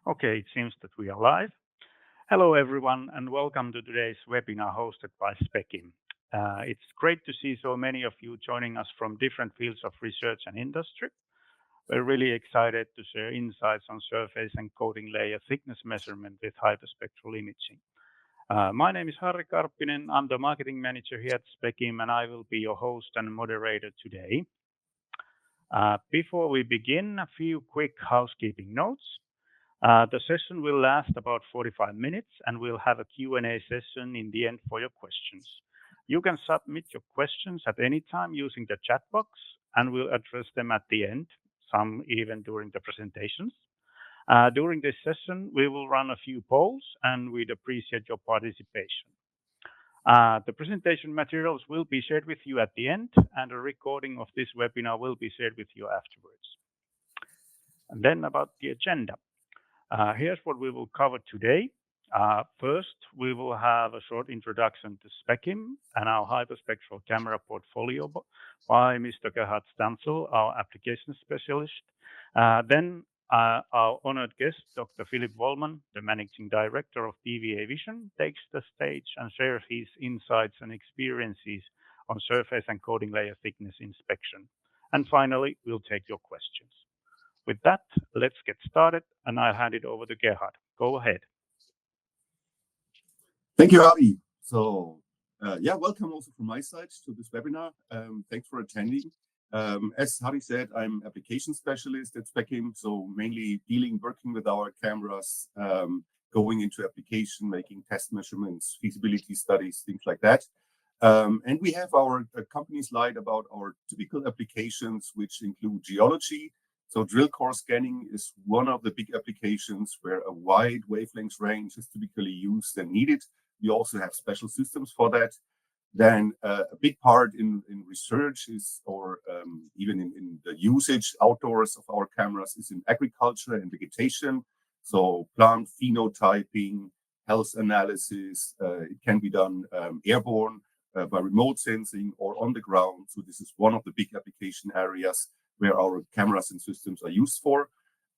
Okay, it seems that we are live. Hello, everyone, and welcome to today's webinar hosted by Specim. It's great to see so many of you joining us from different fields of research and industry. We're really excited to share insights on surface and coating layer thickness measurement with hyperspectral imaging. My name is Harri Karppinen. I'm the marketing manager here at Specim, and I will be your host and moderator today. Before we begin, a few quick housekeeping notes. The session will last about 45 minutes, and we'll have a Q&A session in the end for your questions. You can submit your questions at any time using the chat box, and we'll address them at the end, some even during the presentations. During this session, we will run a few polls, and we'd appreciate your participation. The presentation materials will be shared with you at the end, and a recording of this webinar will be shared with you afterwards. And then about the agenda. Here's what we will cover today. First, we will have a short introduction to Specim and our hyperspectral camera portfolio by Mr. Gerhard Stanzel, our application specialist. Then our honored guest, Dr. Philip Wollman, the managing director of PVA Vision, takes the stage and shares his insights and experiences on surface and coating layer thickness inspection. And finally, we'll take your questions. With that, let's get started, and I'll hand it over to Gerhard. Go ahead. Thank you, Harri. So, welcome also from my side to this webinar. Thanks for attending. As Harri said, I'm application specialist at Specim, so mainly working with our cameras, going into application, making test measurements, feasibility studies, things like that. And we have our company slide about our typical applications, which include geology. So drill core scanning is one of the big applications where a wide wavelength range is typically used and needed. We also have special systems for that. Then a big part in research is, or even in the usage outdoors of our cameras, is in agriculture and vegetation. So plant phenotyping, health analysis, it can be done airborne by remote sensing or on the ground. So this is one of the big application areas where our cameras and systems are used for.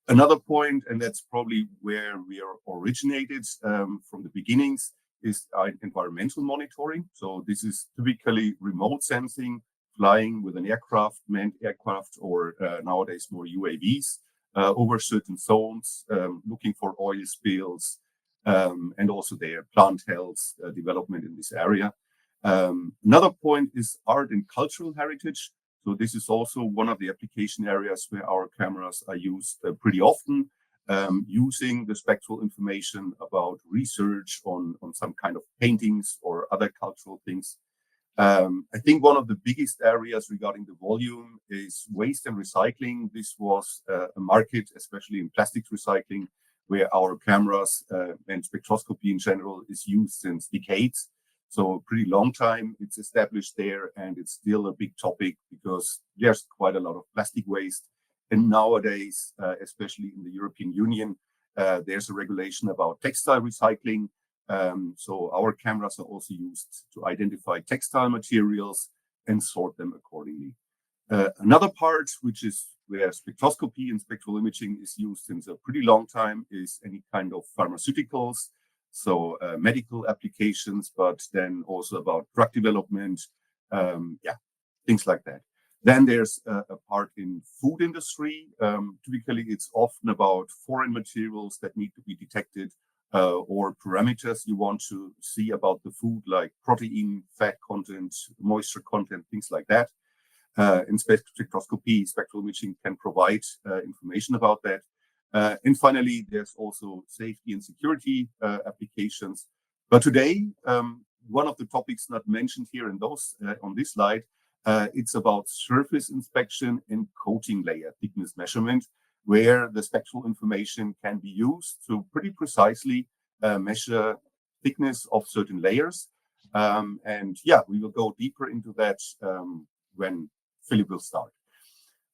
Another point, and that's probably where we are originated from the beginnings, is environmental monitoring. So this is typically remote sensing, flying with an aircraft, manned aircraft, or nowadays more UAVs over certain zones, looking for oil spills, and also their plant health development in this area. Another point is art and cultural heritage. So this is also one of the application areas where our cameras are used pretty often, using the spectral information about research on some kind of paintings or other cultural things. I think one of the biggest areas regarding the volume is waste and recycling. This was a market, especially in plastics recycling, where our cameras and spectroscopy in general is used since decades. So a pretty long time it's established there, and it's still a big topic because there's quite a lot of plastic waste. And nowadays, especially in the European Union, there's a regulation about textile recycling. So our cameras are also used to identify textile materials and sort them accordingly. Another part, which is where spectroscopy and spectral imaging is used since a pretty long time, is any kind of pharmaceuticals. So medical applications, but then also about drug development, things like that. Then there's a part in food industry. Typically, it's often about foreign materials that need to be detected or parameters you want to see about the food, like protein, fat content, moisture content, things like that. In spectroscopy, spectral imaging can provide information about that. And finally, there's also safety and security applications. But today, one of the topics not mentioned here in those on this slide, it's about surface inspection and coating layer thickness measurement, where the spectral information can be used to pretty precisely measure thickness of certain layers. We will go deeper into that when Philip will start.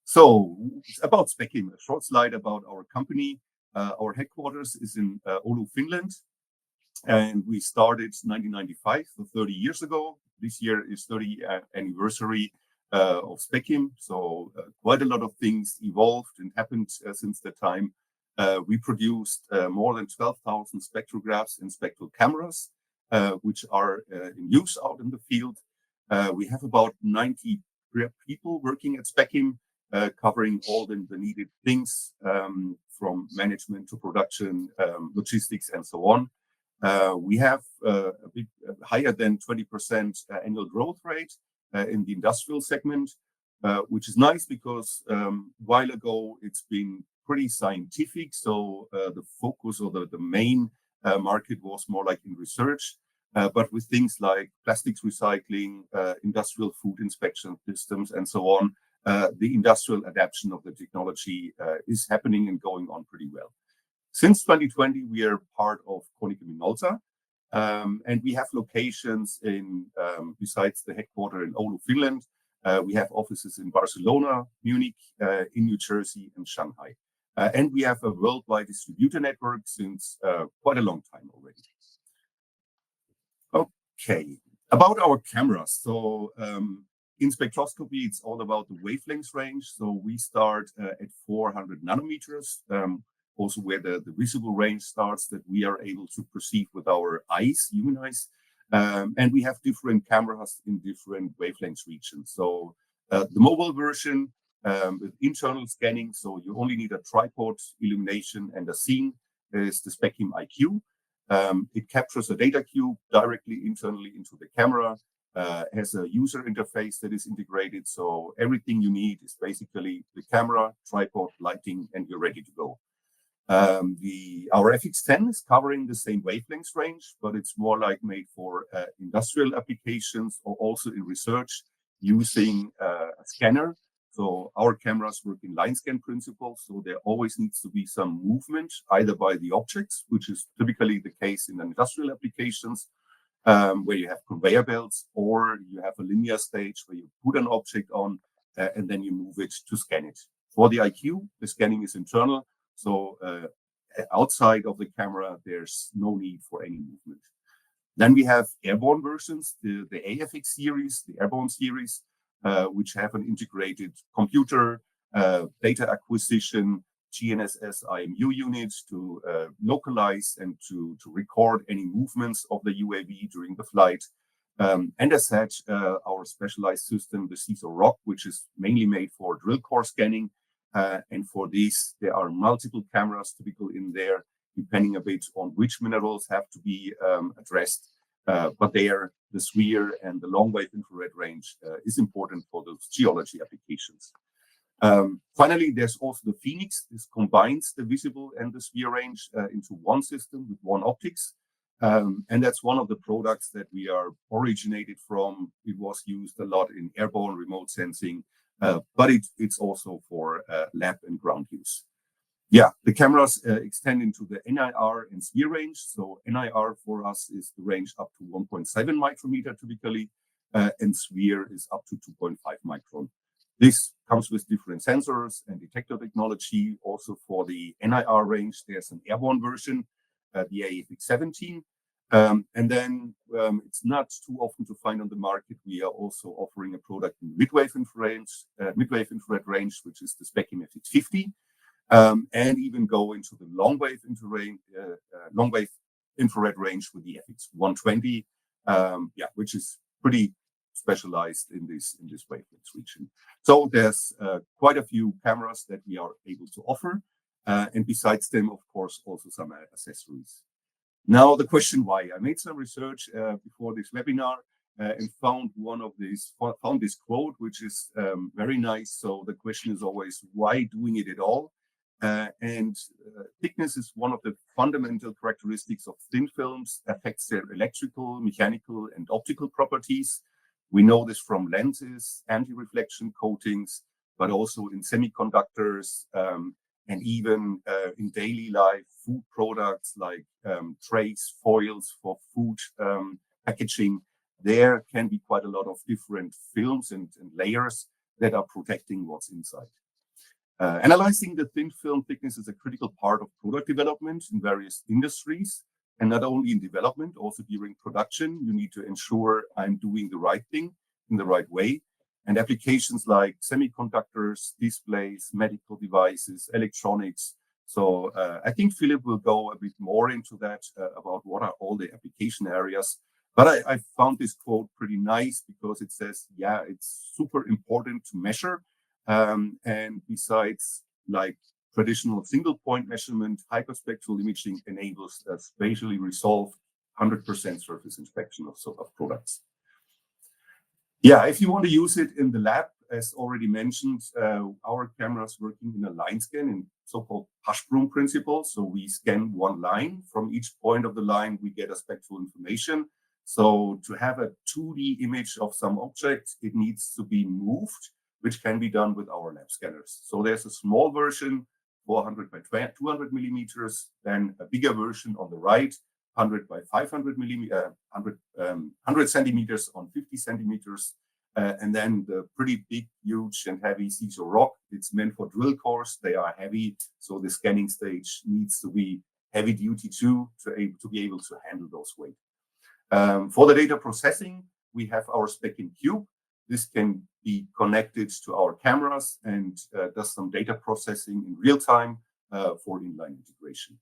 So about Specim, a short slide about our company. Our headquarters is in Oulu, Finland, and we started 1995, so 30 years ago. This year is 30th anniversary of Specim, so quite a lot of things evolved and happened since that time. We produced more than 12,000 spectrographs and spectral cameras, which are in use out in the field. We have about 90 people working at Specim, covering all the needed things, from management to production, logistics, and so on. We have a bit higher than 20% annual growth rate in the industrial segment, which is nice because while ago it's been pretty scientific. So the focus or the main market was more like in research, but with things like plastics recycling, industrial food inspection systems, and so on, the industrial adaptation of the technology is happening and going on pretty well. Since 2020, we are part of Konica Minolta, and we have locations in, besides the headquarter in Oulu, Finland, we have offices in Barcelona, Munich, in New Jersey, and Shanghai. And we have a worldwide distributor network since quite a long time already. Okay, about our cameras. So in spectroscopy, it's all about the wavelength range. So we start at 400 nanometers, also where the visible range starts that we are able to perceive with our eyes, human eyes. And we have different cameras in different wavelength regions. So the mobile version with internal scanning, so you only need a tripod illumination and a scene, is the Specim IQ. It captures a data cube directly internally into the camera, has a user interface that is integrated. So everything you need is basically the camera, tripod, lighting, and you're ready to go. Our FX10 is covering the same wavelength range, but it's more like made for industrial applications or also in research using a scanner. So our cameras work in line scan principles. So there always needs to be some movement, either by the objects, which is typically the case in industrial applications, where you have conveyor belts, or you have a linear stage where you put an object on and then you move it to scan it. For the IQ, the scanning is internal. So outside of the camera, there's no need for any movement. Then we have airborne versions, the AFX series, the airborne series, which have an integrated computer, data acquisition, GNSS IMU units to localize and to record any movements of the UAV during the flight. And as such, our specialized system, the CISO ROC, which is mainly made for drill core scanning. And for these, there are multiple cameras typical in there, depending a bit on which minerals have to be addressed. But there, the sphere and the long wave infrared range is important for those geology applications. Finally, there's also the Phoenix. This combines the visible and the sphere range into one system with one optics. And that's one of the products that we are originated from. It was used a lot in airborne remote sensing, but it's also for lab and ground use. Yeah, the cameras extend into the NIR and sphere range. So NIR for us is the range up to 1.7 micrometer typically, and sphere is up to 2.5 micron. This comes with different sensors and detector technology. Also for the NIR range, there's an airborne version, the AFX17. And then it's not too often to find on the market. We are also offering a product in midwave infrared range, which is the Specim FX50. And even go into the long wave infrared range with the FX120, which is pretty specialized in this wavelength region. So there's quite a few cameras that we are able to offer, and besides them, of course, also some accessories. Now the question why? I made some research before this webinar and found this quote, which is very nice. So the question is always, why doing it at all? Thickness is one of the fundamental characteristics of thin films, affects their electrical, mechanical, and optical properties. We know this from lenses, anti-reflection coatings, but also in semiconductors, and even in daily life, food products like trays, foils for food packaging. There can be quite a lot of different films and layers that are protecting what's inside. Analyzing the thin film thickness is a critical part of product development in various industries, and not only in development, also during production. You need to ensure I'm doing the right thing in the right way. And applications like semiconductors, displays, medical devices, electronics, So I think Philip will go a bit more into that about what are all the application areas. But I found this quote pretty nice because it says, yeah, it's super important to measure. And besides, like traditional single point measurement, hyperspectral imaging enables a spatially resolved 100% surface inspection of products. Yeah, if you want to use it in the lab, as already mentioned, our cameras working in a line scan in so-called push-broom principle. So we scan one line. From each point of the line, we get a spectral information. So to have a 2D image of some object, it needs to be moved, which can be done with our lab scanners. So there's a small version, 400 by 200 millimeters, then a bigger version on the right, 100 by 500 millimeters, 100 centimeters on 50 centimeters. And then the pretty big, huge and heavy Caesar rock. It's meant for drill cores. They are heavy. So the scanning stage needs to be heavy duty too, to be able to handle those weight. For the data processing, we have our Specim Cube. This can be connected to our cameras and does some data processing in real time for inline integration.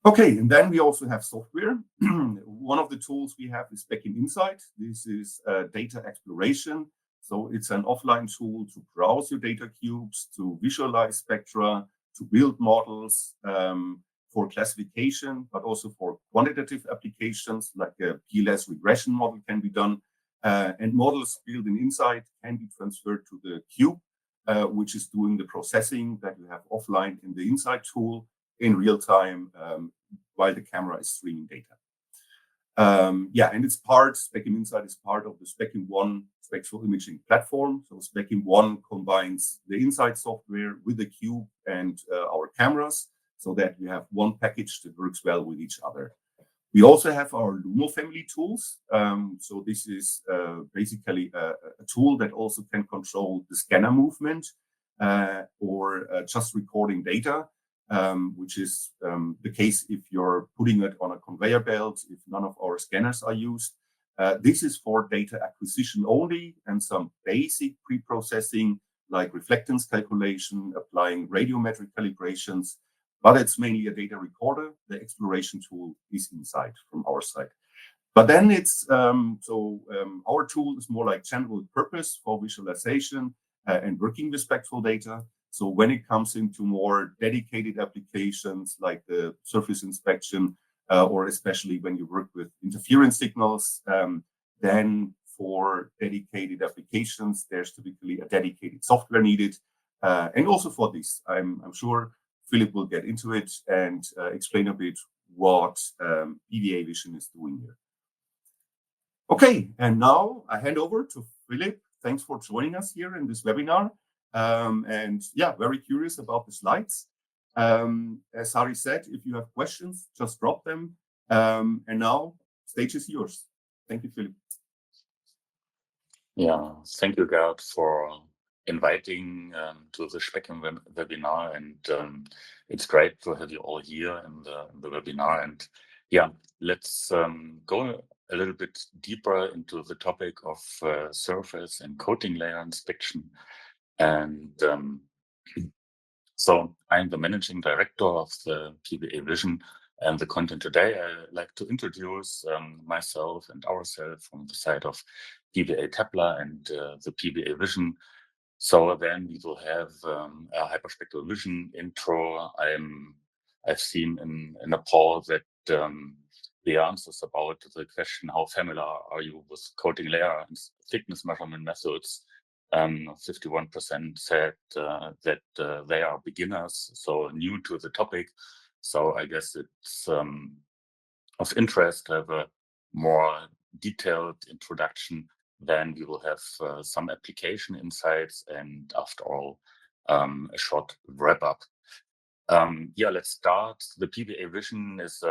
Okay, and then we also have software. One of the tools we have is Specim Insight. This is data exploration. So it's an offline tool to browse your data cubes, to visualize spectra, to build models for classification, but also for quantitative applications, like a PLS regression model can be done. And models built in Insight can be transferred to the cube, which is doing the processing that you have offline in the Insight tool in real time while the camera is streaming data. Yeah, and it's Specim Insight is part of the Specim One spectral imaging platform. So Specim One combines the Insight software with the cube and our cameras so that we have one package that works well with each other. We also have our Lumo family tools. So this is basically a tool that also can control the scanner movement or just recording data. Which is the case if you're putting it on a conveyor belt, if none of our scanners are used. This is for data acquisition only and some basic pre-processing like reflectance calculation, applying radiometric calibrations, but it's mainly a data recorder. The exploration tool is Insight from our side. But then it's, our tool is more like general purpose for visualization and working with spectral data. So when it comes into more dedicated applications like the surface inspection, or especially when you work with interference signals, then for dedicated applications, there's typically a dedicated software needed. And also for this, I'm sure Philip will get into it and explain a bit what PVA Vision is doing here. Okay, and now I hand over to Philip. Thanks for joining us here in this webinar. And yeah, very curious about the slides. As Harry said, if you have questions, just drop them. And now, stage is yours. Thank you, Philip. Yeah, thank you, Gerd, for inviting to the Specim webinar. And it's great to have you all here in the webinar. And yeah, let's go a little bit deeper into the topic of surface and coating layer inspection. And so I'm the managing director of the PVA Vision, and the content today, I'd like to introduce myself and ourselves from the side of PVA Tapla and the PVA Vision. So then we will have a hyperspectral vision intro. I've seen in a poll that the answers about the question, how familiar are you with coating layer and thickness measurement methods? 51% said that they are beginners, so new to the topic. So I guess it's of interest to have a more detailed introduction. Then we will have some application insights, and after all, a short wrap up. Yeah, let's start. The PVA Vision is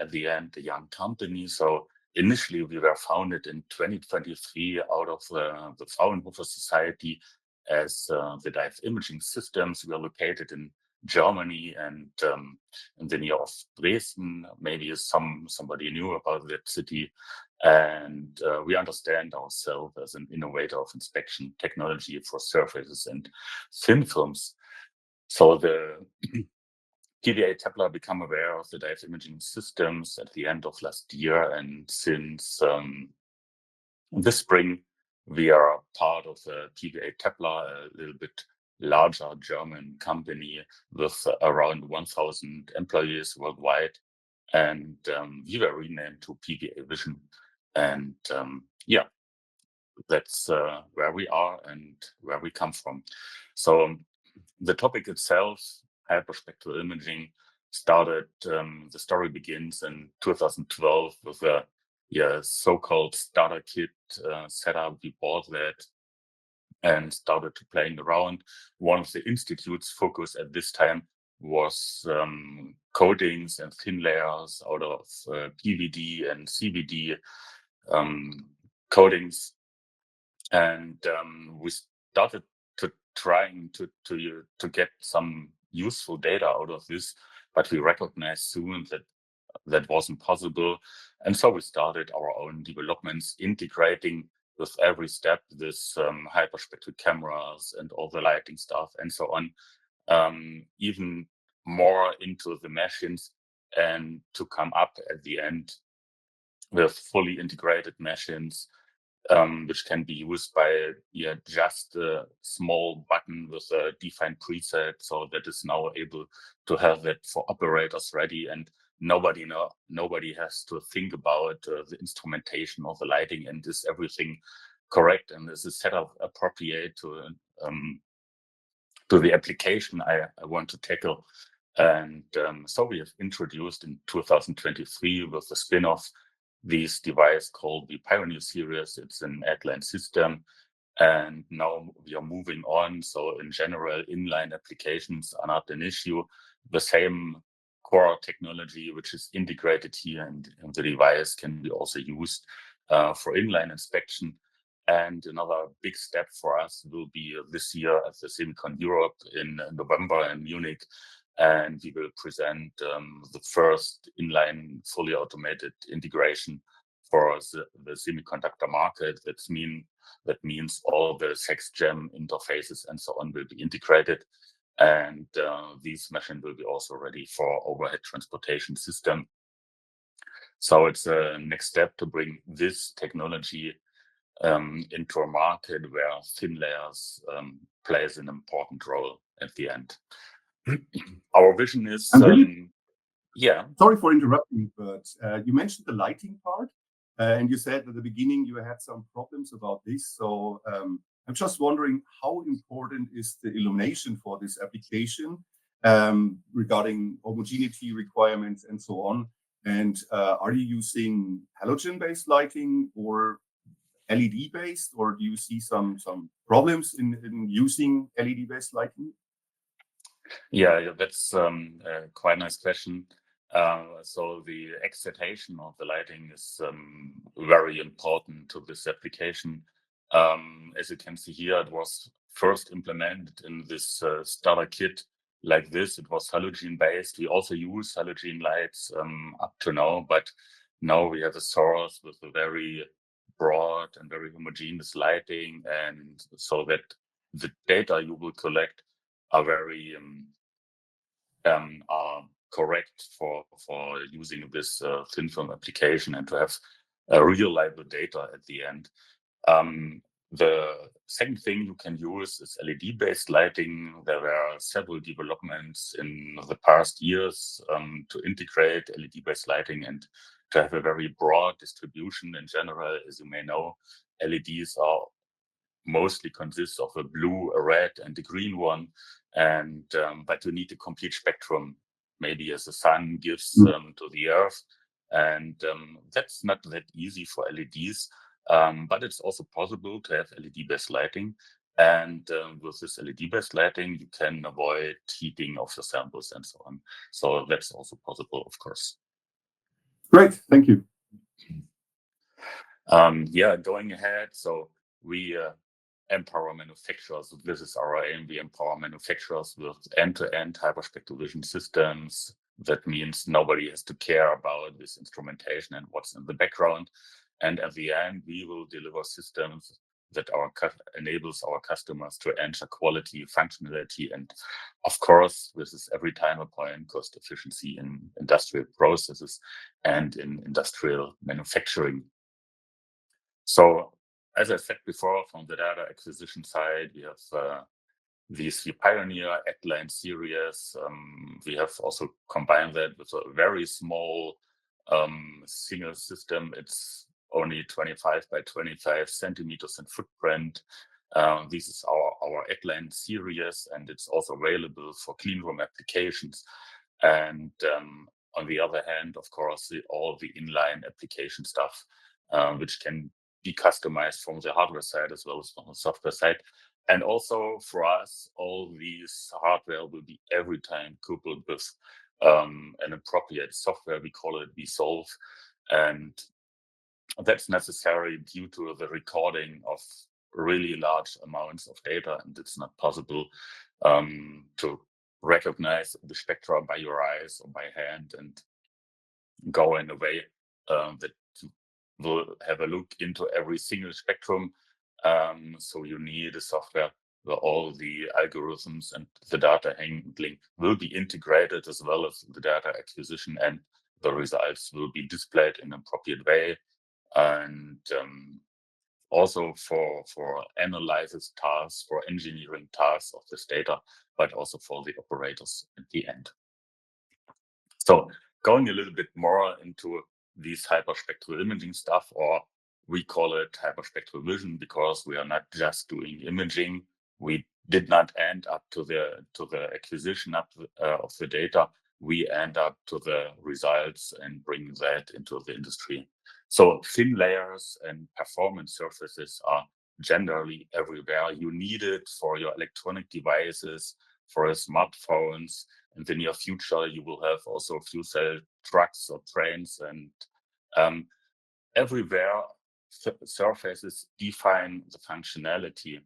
at the end a young company. So initially, we were founded in 2023 out of the Fraunhofer Society as the Dive Imaging Systems. We are located in Germany and in the near of Dresden. Maybe somebody knew about that city. And we understand ourselves as an innovator of inspection technology for surfaces and thin films. So the PVA Tapla became aware of the dive imaging systems at the end of last year, and since this spring, we are part of the PVA Tapla, a little bit larger German company with around 1,000 employees worldwide, and we were renamed to PVA Vision, and yeah, that's where we are and where we come from. So the topic itself, hyperspectral imaging, started. The story begins in 2012 with a so-called starter kit setup. We bought that and started to playing around. One of the institute's focus at this time was coatings and thin layers out of PVD and CVD coatings, and we started to trying to get some useful data out of this, but we recognized soon that that wasn't possible, and so we started our own developments, integrating with every step this hyperspectral cameras and all the lighting stuff and so on, even more into the machines, and to come up at the end with fully integrated machines, which can be used by just a small button with a defined preset. So that is now able to have that for operators ready, and nobody has to think about the instrumentation of the lighting, and is everything correct, and this is set up appropriate to the application I want to tackle. And so we have introduced in 2023 with the spin-off this device called the Pioneer series. It's an inline system, and now we are moving on. So in general, inline applications are not an issue. The same core technology which is integrated here in the device can be also used for inline inspection. And another big step for us will be this year at the Semicon Europe in November in Munich, and we will present the first inline fully automated integration for the semiconductor market. That means all the SEX-GEM interfaces and so on will be integrated, and these machines will be also ready for overhead transportation system. So it's a next step to bring this technology into a market where thin layers plays an important role at the end. Our vision is, Sorry for interrupting, but you mentioned the lighting part, and you said at the beginning you had some problems about this. So I'm just wondering, how important is the illumination for this application regarding homogeneity requirements and so on? And are you using halogen-based lighting or LED-based, or do you see some problems in using LED-based lighting? Yeah, that's a quite nice question. So the excitation of the lighting is very important to this application. As you can see here, it was first implemented in this starter kit like this. It was halogen-based. We also use halogen lights up to now, but now we have a source with a very broad and very homogeneous lighting, and so that the data you will collect are very are correct for using this thin film application and to have reliable data at the end. The second thing you can use is LED-based lighting. There were several developments in the past years to integrate LED-based lighting and to have a very broad distribution in general. As you may know, LEDs are mostly consist of a blue, a red, and a green one, and but you need a complete spectrum, maybe as the sun gives to the earth, and that's not that easy for LEDs, but it's also possible to have LED-based lighting, and with this LED-based lighting you can avoid heating of the samples and so on. So that's also possible, of course. Great, thank you. Yeah, going ahead, so we empower manufacturers. This is our aim. We empower manufacturers with end-to-end hyperspectral vision systems. That means nobody has to care about this instrumentation and what's in the background. And at the end, we will deliver systems that enables our customers to ensure quality, functionality, and of course, this is every time a point cost efficiency in industrial processes and in industrial manufacturing. So, as I said before, from the data acquisition side, we have these Pioneer Atline series. We have also combined that with a very small single system. It's only 25 by 25 centimeters in footprint. This is our Atline series, and it's also available for clean room applications. And on the other hand, of course, all the inline application stuff, which can be customized from the hardware side as well as from the software side. And also for us, all these hardware will be every time coupled with an appropriate software. We call it Resolve. And that's necessary due to the recording of really large amounts of data. And it's not possible to recognize the spectra by your eyes or by hand and go in a way that will have a look into every single spectrum. So you need a software where all the algorithms and the data handling will be integrated, as well as the data acquisition, and the results will be displayed in an appropriate way. And also for analysis tasks, for engineering tasks of this data, but also for the operators at the end. So going a little bit more into these hyperspectral imaging stuff, or we call it hyperspectral vision, because we are not just doing imaging. We did not end up to the acquisition of the data. We end up to the results and bring that into the industry. So thin layers and performance surfaces are generally everywhere. You need it for your electronic devices, for your smartphones. In the near future, you will have also fuel cell trucks or trains, and everywhere surfaces define the functionality.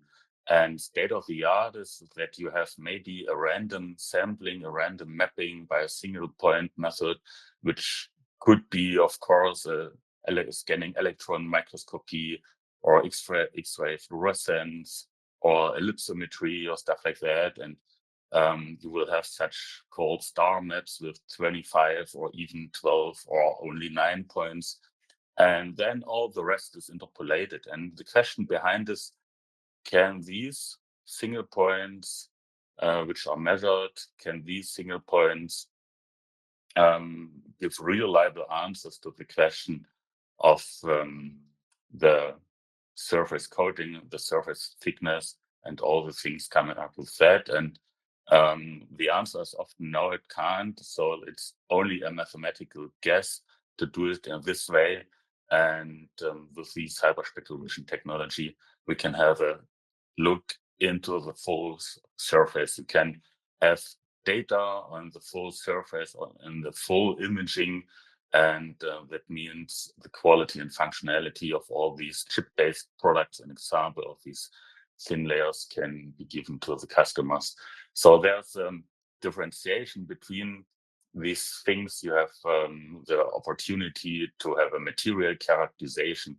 And state of the art is that you have maybe a random sampling, a random mapping by a single point method, which could be, of course, scanning electron microscopy or X-ray fluorescence or ellipsometry or stuff like that. And you will have such called star maps with 25 or even 12 or only 9 points. And then all the rest is interpolated. And the question behind this, can these single points, which are measured, can these single points give reliable answers to the question of the surface coating, the surface thickness, and all the things coming up with that? And the answer is often no, it can't. So it's only a mathematical guess to do it in this way. And with this hyperspectral vision technology, we can have a look into the full surface. You can have data on the full surface or in the full imaging. And that means the quality and functionality of all these chip-based products. An example of these thin layers can be given to the customers. So there's differentiation between these things. You have the opportunity to have a material characterization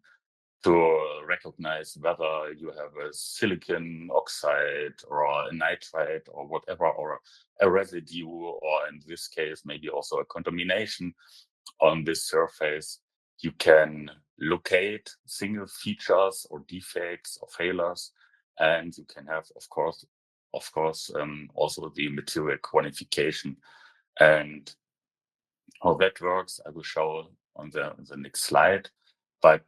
to recognize whether you have a silicon oxide or a nitride or whatever, or a residue, or in this case, maybe also a contamination on this surface. You can locate single features or defects or failures, and you can have, of course, also the material quantification. And how that works, I will show on the next slide. But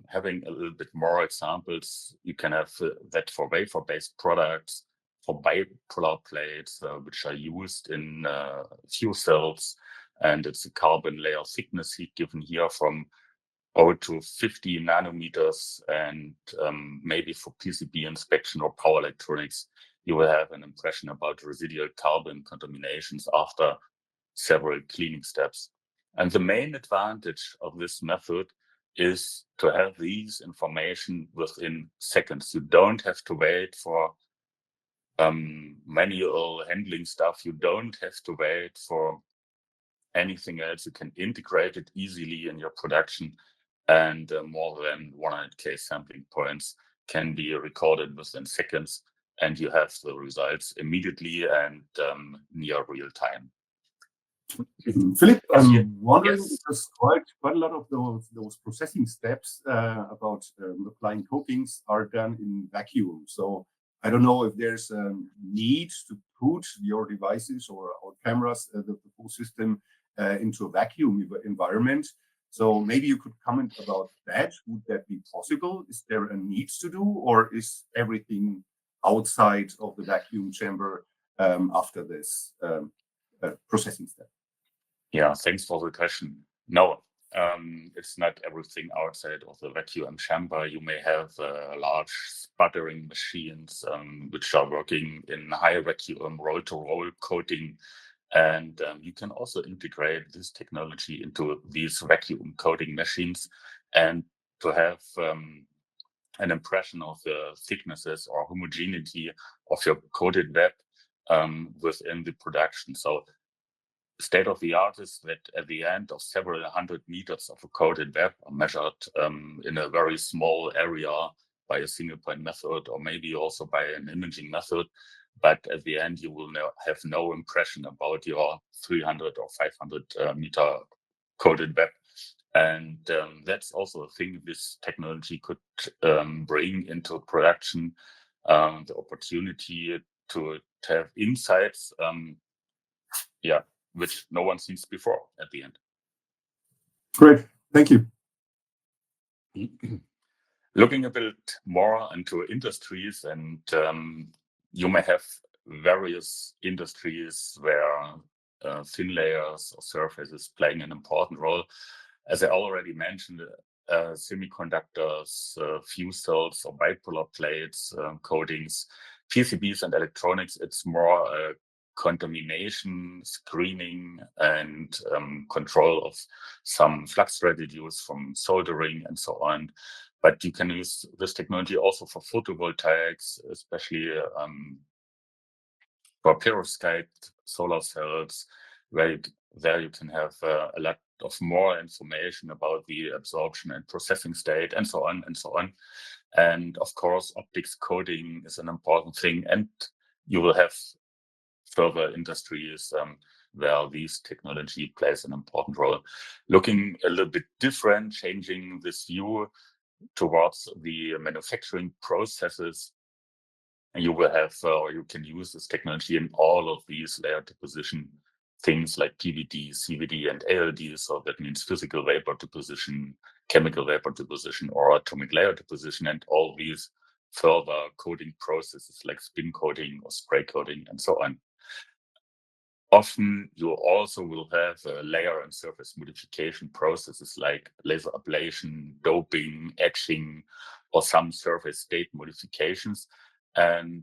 having a little bit more examples, you can have that for wafer-based products, for bipolar plates, which are used in fuel cells. And it's a carbon layer thickness given here from 0 to 50 nanometers. And maybe for PCB inspection or power electronics, you will have an impression about residual carbon contaminations after several cleaning steps. And the main advantage of this method is to have these information within seconds. You don't have to wait for manual handling stuff. You don't have to wait for anything else. You can integrate it easily in your production, and more than 100K sampling points can be recorded within seconds, and you have the results immediately and near real time. Philip, I'm wondering, Yes. because quite a lot of those processing steps about applying coatings are done in vacuum. So I don't know if there's a need to put your devices or cameras, the full system, into a vacuum environment. So maybe you could comment about that. Would that be possible? Is there a need to do, or is everything outside of the vacuum chamber after this processing step? Yeah, thanks for the question. No, it's not everything outside of the vacuum chamber. You may have large sputtering machines which are working in high vacuum roll-to-roll coating. And you can also integrate this technology into these vacuum coating machines and to have an impression of the thicknesses or homogeneity of your coated web within the production. So state of the art is that at the end of several hundred meters of a coated web are measured in a very small area by a single point method, or maybe also by an imaging method. But at the end, you will have no impression about your 300 or 500 meter coated web. And that's also a thing this technology could bring into production, the opportunity to have insights, which no one sees before at the end. Great, thank you. Looking a bit more into industries, and you may have various industries where thin layers or surfaces playing an important role. As I already mentioned, semiconductors, fuse cells or bipolar plates, coatings, PCBs and electronics, it's more contamination, screening, and control of some flux residues from soldering and so on. But you can use this technology also for photovoltaics, especially for perovskite solar cells, where there you can have a lot of more information about the absorption and processing state, and so on and so on. And of course, optics coating is an important thing, and you will have further industries where this technology plays an important role. Looking a little bit different, changing this view towards the manufacturing processes, and you will have, or you can use this technology in all of these layer deposition things like PVD, CVD, and ALD. So that means physical vapor deposition, chemical vapor deposition, or atomic layer deposition, and all these further coating processes like spin coating or spray coating and so on. Often you also will have layer and surface modification processes like laser ablation, doping, etching, or some surface state modifications. And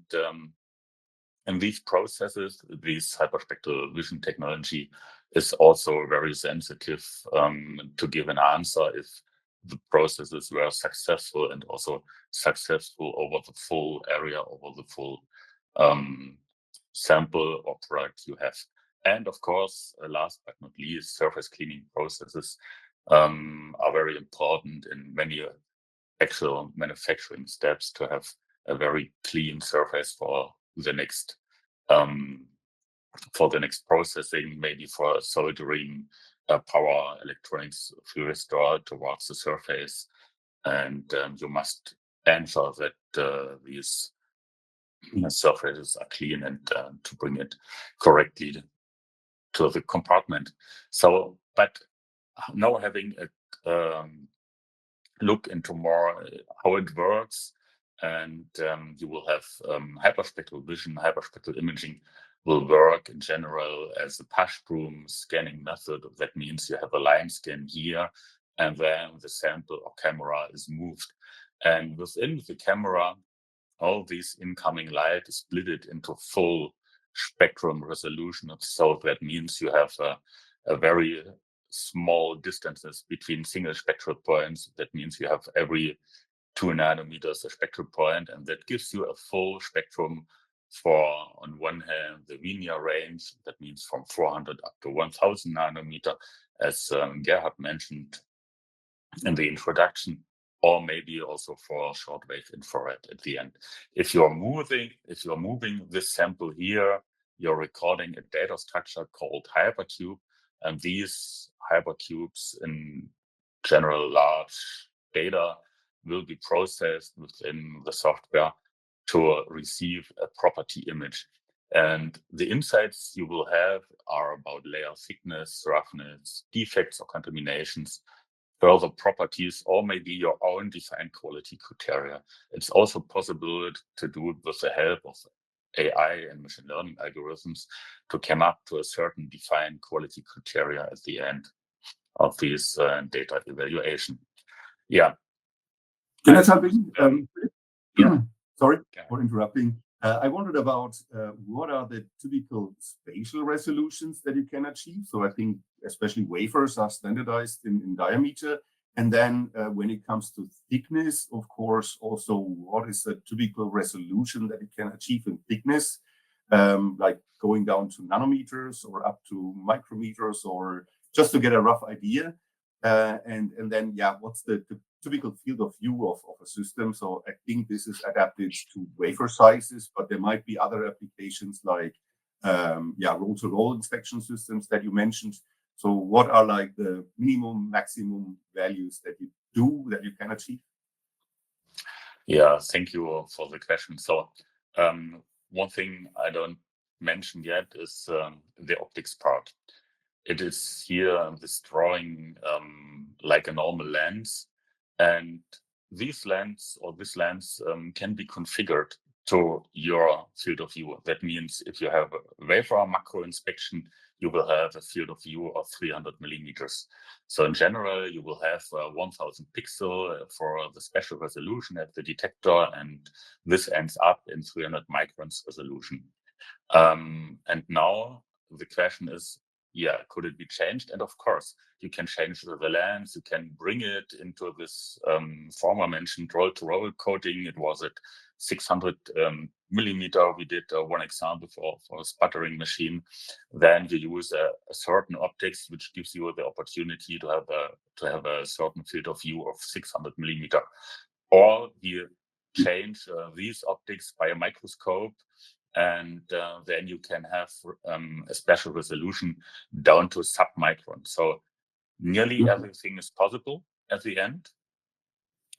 in these processes, this hyperspectral vision technology is also very sensitive to give an answer if the processes were successful, and also successful over the full area, over the full sample or product you have. And of course, last but not least, surface cleaning processes are very important in many actual manufacturing steps to have a very clean surface for the next processing, maybe for soldering power electronics through restore towards the surface. And you must ensure that these surfaces are clean and to bring it correctly to the compartment. So, but now having a look into more how it works, and you will have hyperspectral vision, hyperspectral imaging will work in general as a push broom scanning method. That means you have a line scan here, and then the sample or camera is moved. And within the camera, all this incoming light is split into full spectrum resolution. So that means you have a very small distances between single spectral points. That means you have every 2 nanometers a spectral point, and that gives you a full spectrum for, on one hand, the linear range. That means from 400 up to 1000 nanometer, as Gerhard mentioned in the introduction. or maybe also for shortwave infrared at the end. If you're moving this sample here, you're recording a data structure called hypercube, and these hypercubes in general large data will be processed within the software to receive a property image. And the insights you will have are about layer thickness, roughness, defects or contaminations, further properties, or maybe your own defined quality criteria. It's also possible to do it with the help of AI and machine learning algorithms to come up to a certain defined quality criteria at the end of this data evaluation. Yeah. Can I jump in? Yeah. Sorry for interrupting. I wondered about what are the typical spatial resolutions that you can achieve? So I think especially wafers are standardized in diameter. And then when it comes to thickness, of course, also what is the typical resolution that you can achieve in thickness? Like going down to nanometers or up to micrometers, or just to get a rough idea. And then, yeah, what's the typical field of view of a system? So I think this is adapted to wafer sizes, but there might be other applications like, roll-to-roll inspection systems that you mentioned. So what are like the minimum, maximum values that you can achieve? Yeah, thank you for the question. So one thing I don't mention yet is the optics part. It is here this drawing like a normal lens, and this lens can be configured to your field of view. That means if you have a wafer macro inspection, you will have a field of view of 300 millimeters. So in general, you will have 1000 pixel for the special resolution at the detector, and this ends up in 300 microns resolution. And now the question is, could it be changed? And of course, you can change the lens, you can bring it into this former mentioned roll-to-roll coating. It was at 600 millimeter. We did one example for a sputtering machine. Then you use a certain optics, which gives you the opportunity to have a certain field of view of 600 millimeter. Or you change these optics by a microscope, and then you can have a special resolution down to submicron. So nearly everything is possible at the end.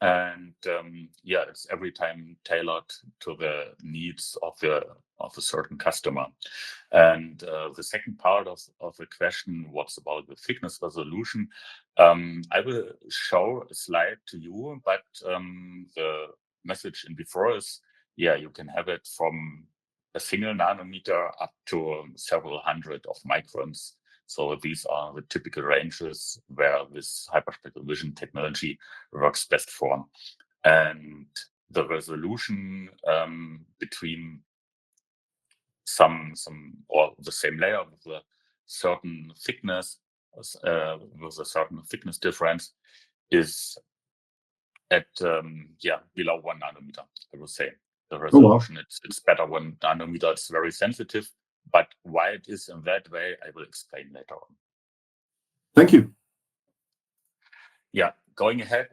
And it's every time tailored to the needs of a certain customer. And the second part of the question, what's about the thickness resolution? I will show a slide to you, but the message in before is, you can have it from a single nanometer up to several hundred of microns. So these are the typical ranges where this hyperspectral vision technology works best for. And the resolution between some or the same layer with a certain thickness, difference is at below 1 nanometer, I would say. The resolution, it's better 1 nanometer. It's very sensitive, but why it is in that way, I will explain later on. Thank you. Yeah, going ahead,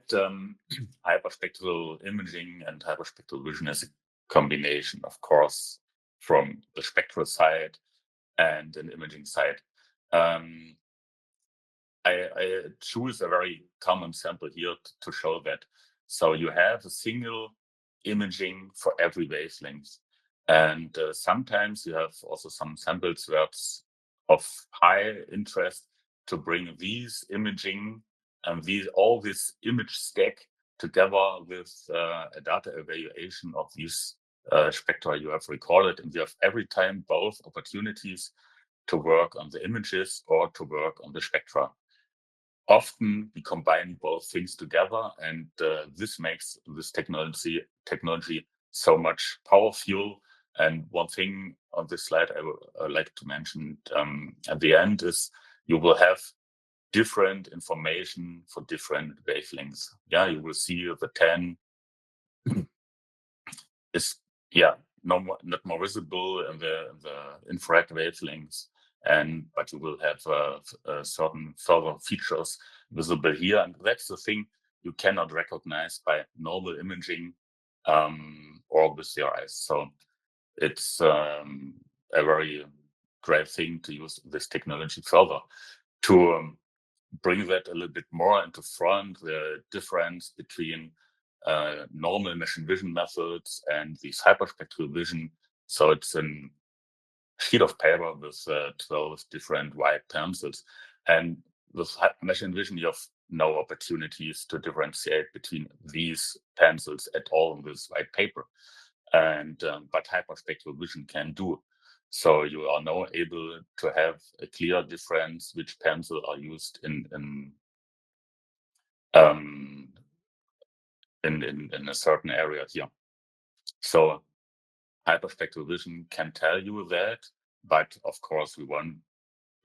hyperspectral imaging and hyperspectral vision is a combination, of course, from the spectral side and an imaging side. I choose a very common sample here to show that. So you have a single imaging for every wavelength. And sometimes you have also some samples where it's of high interest to bring these imaging and all this image stack together with a data evaluation of these spectra you have recorded. And you have every time both opportunities to work on the images or to work on the spectra. Often we combine both things together, and this makes this technology so much powerful. And one thing on this slide I would like to mention at the end is you will have different information for different wavelengths. Yeah, you will see the 10 is not more visible in the infrared wavelengths, but you will have certain further features visible here. And that's the thing you cannot recognize by normal imaging or with your eyes. So it's a very great thing to use this technology further to bring that a little bit more into front, the difference between normal machine vision methods and these hyperspectral vision. So it's a sheet of paper with 12 different white pencils. And with machine vision, you have no opportunities to differentiate between these pencils at all with white paper. And but hyperspectral vision can do. So you are now able to have a clear difference which pencil are used in a certain area here. So hyperspectral vision can tell you that, but of course we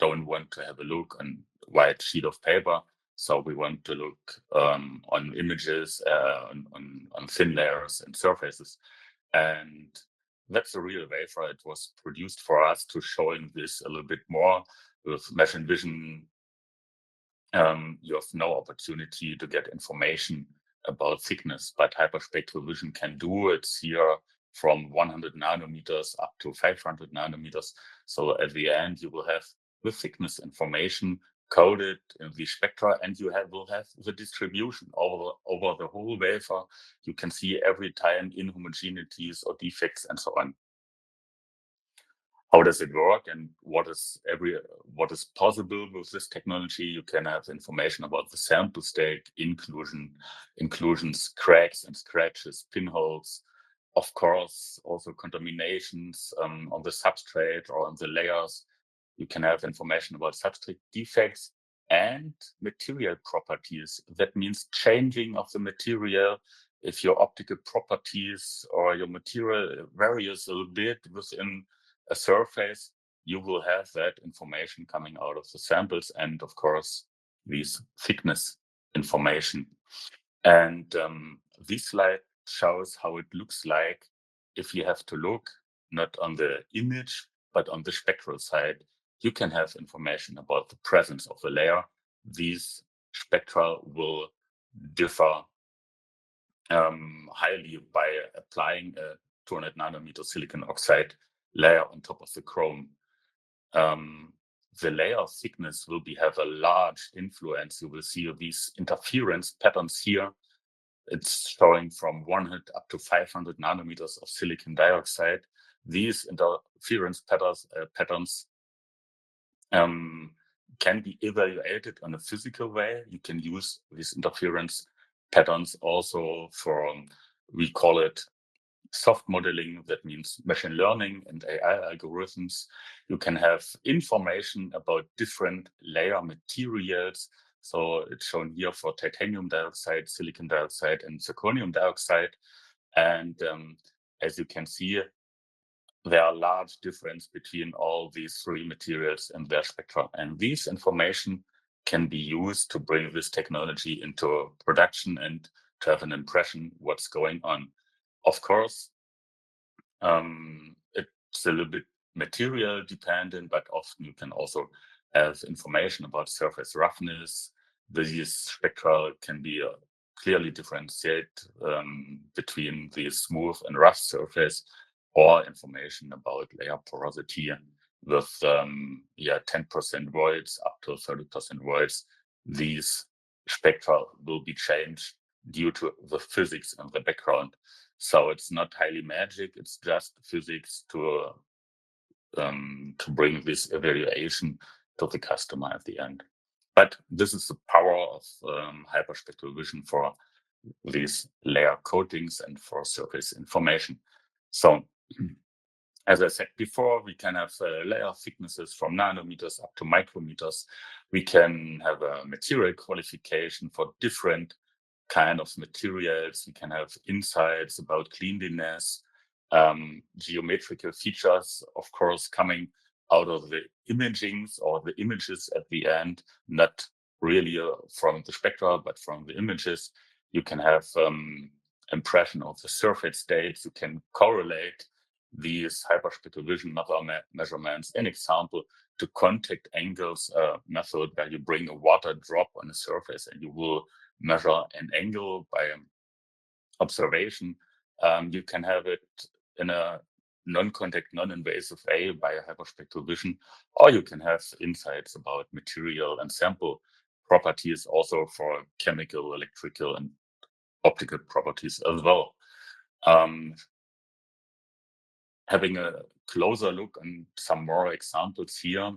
don't want to have a look on white sheet of paper. So we want to look on images, on thin layers and surfaces. And that's the real wafer. It was produced for us to showing this a little bit more. With machine vision, you have no opportunity to get information about thickness, but hyperspectral vision can do it here from 100 nanometers up to 500 nanometers. So at the end, you will have the thickness information coded in the spectra, and you will have the distribution over the whole wafer. You can see every time inhomogeneities or defects and so on. How does it work and what is possible with this technology? You can have information about the sample state, inclusions, cracks and scratches, pinholes, of course, also contaminations on the substrate or on the layers. You can have information about substrate defects and material properties. That means changing of the material. If your optical properties or your material varies a little bit within a surface, you will have that information coming out of the samples and of course these thickness information. And this slide shows how it looks like if you have to look not on the image but on the spectral side. You can have information about the presence of the layer. These spectra will differ highly by applying a 200 nanometer silicon oxide layer on top of the chrome. The layer thickness will have a large influence. You will see these interference patterns here. It's showing from 100 up to 500 nanometers of silicon dioxide. These interference patterns can be evaluated in a physical way. You can use these interference patterns also for, we call it soft modeling. That means machine learning and AI algorithms. You can have information about different layer materials. So it's shown here for titanium dioxide, silicon dioxide, and zirconium dioxide. And as you can see, there are large difference between all these three materials and their spectra. And this information can be used to bring this technology into production and to have an impression what's going on. Of course, it's a little bit material dependent, but often you can also have information about surface roughness. These spectra can be clearly differentiate between the smooth and rough surface, or information about layer porosity with 10% voids up to 30% voids. These spectra will be changed due to the physics in the background. So it's not highly magic, it's just physics to bring this evaluation to the customer at the end. But this is the power of hyperspectral vision for these layer coatings and for surface information. So as I said before, we can have layer thicknesses from nanometers up to micrometers. We can have a material qualification for different kind of materials. We can have insights about cleanliness, geometrical features, of course, coming out of the imagings or the images at the end, not really from the spectra, but from the images. You can have impression of the surface states. You can correlate these hyperspectral vision measurements. An example, to contact angles method, where you bring a water drop on a surface and you will measure an angle by observation. You can have it in a non-contact, non-invasive way by hyperspectral vision, or you can have insights about material and sample properties, also for chemical, electrical, and optical properties as well. Having a closer look on some more examples here.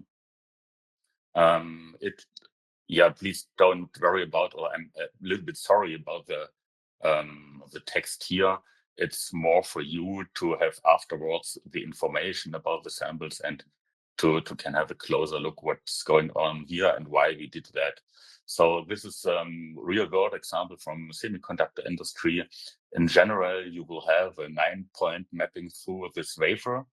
Please don't worry about, or I'm a little bit sorry about the text here. It's more for you to have afterwards the information about the samples and to can have a closer look what's going on here and why we did that. So this is real world example from semiconductor industry. In general, you will have a 9-point mapping through this wafer,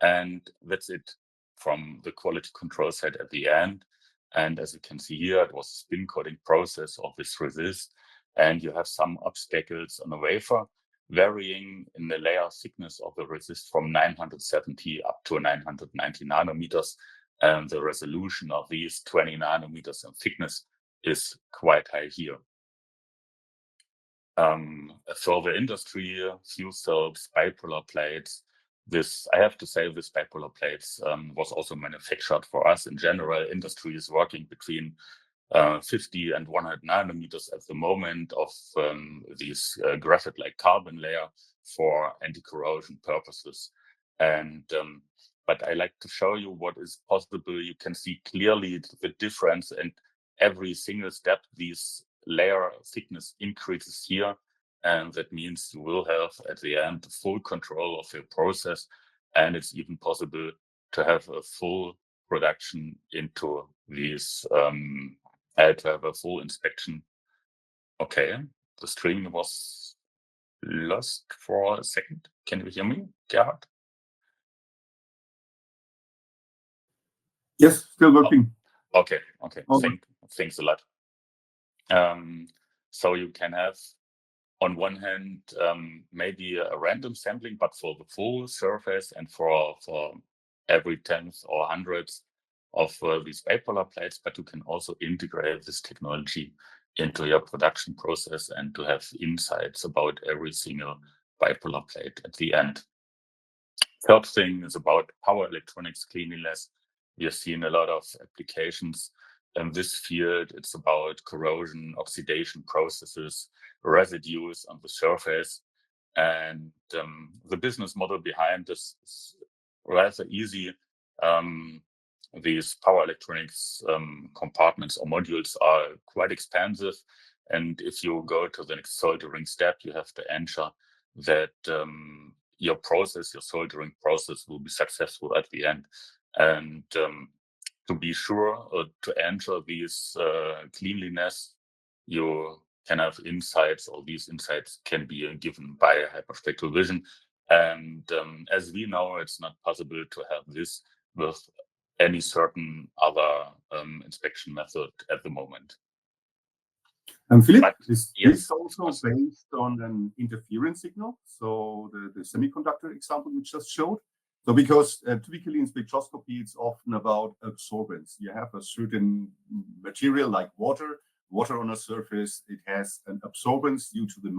and that's it from the quality control side at the end. And as you can see here, it was a spin coating process of this resist, and you have some obstacles on the wafer varying in the layer thickness of the resist from 970 up to 990 nanometers. And the resolution of these 20 nanometers in thickness is quite high here. For the industry, fuel cells, bipolar plates, this, I have to say, this bipolar plates was also manufactured for us. In general, industry is working between 50 and 100 nanometers at the moment of these graphite-like carbon layer for anti-corrosion purposes. And but I like to show you what is possible. You can see clearly the difference, and every single step, these layer thickness increases here. And that means you will have at the end full control of your process, and it's even possible to have a full production into these, to have a full inspection. Okay, the stream was lost for a second. Can you hear me, Gerhard? Yes, still working. Okay. Thanks a lot. So you can have, on one hand, maybe a random sampling, but for the full surface and for every 10th or 100th of these bipolar plates, but you can also integrate this technology into your production process and to have insights about every single bipolar plate at the end. Third thing is about power electronics cleanliness. We have seen a lot of applications in this field. It's about corrosion, oxidation processes, residues on the surface. And the business model behind this is rather easy. These power electronics compartments or modules are quite expensive. And if you go to the next soldering step, you have to ensure that your soldering process will be successful at the end. And to be sure to ensure these cleanliness, you can have insights, or these insights can be given by hyperspectral vision. And as we know, it's not possible to have this with any certain other inspection method at the moment. Philip, is this also based on an interference signal? So the semiconductor example you just showed? So because typically in spectroscopy, it's often about absorbance. You have a certain material like water on a surface. It has an absorbance due to the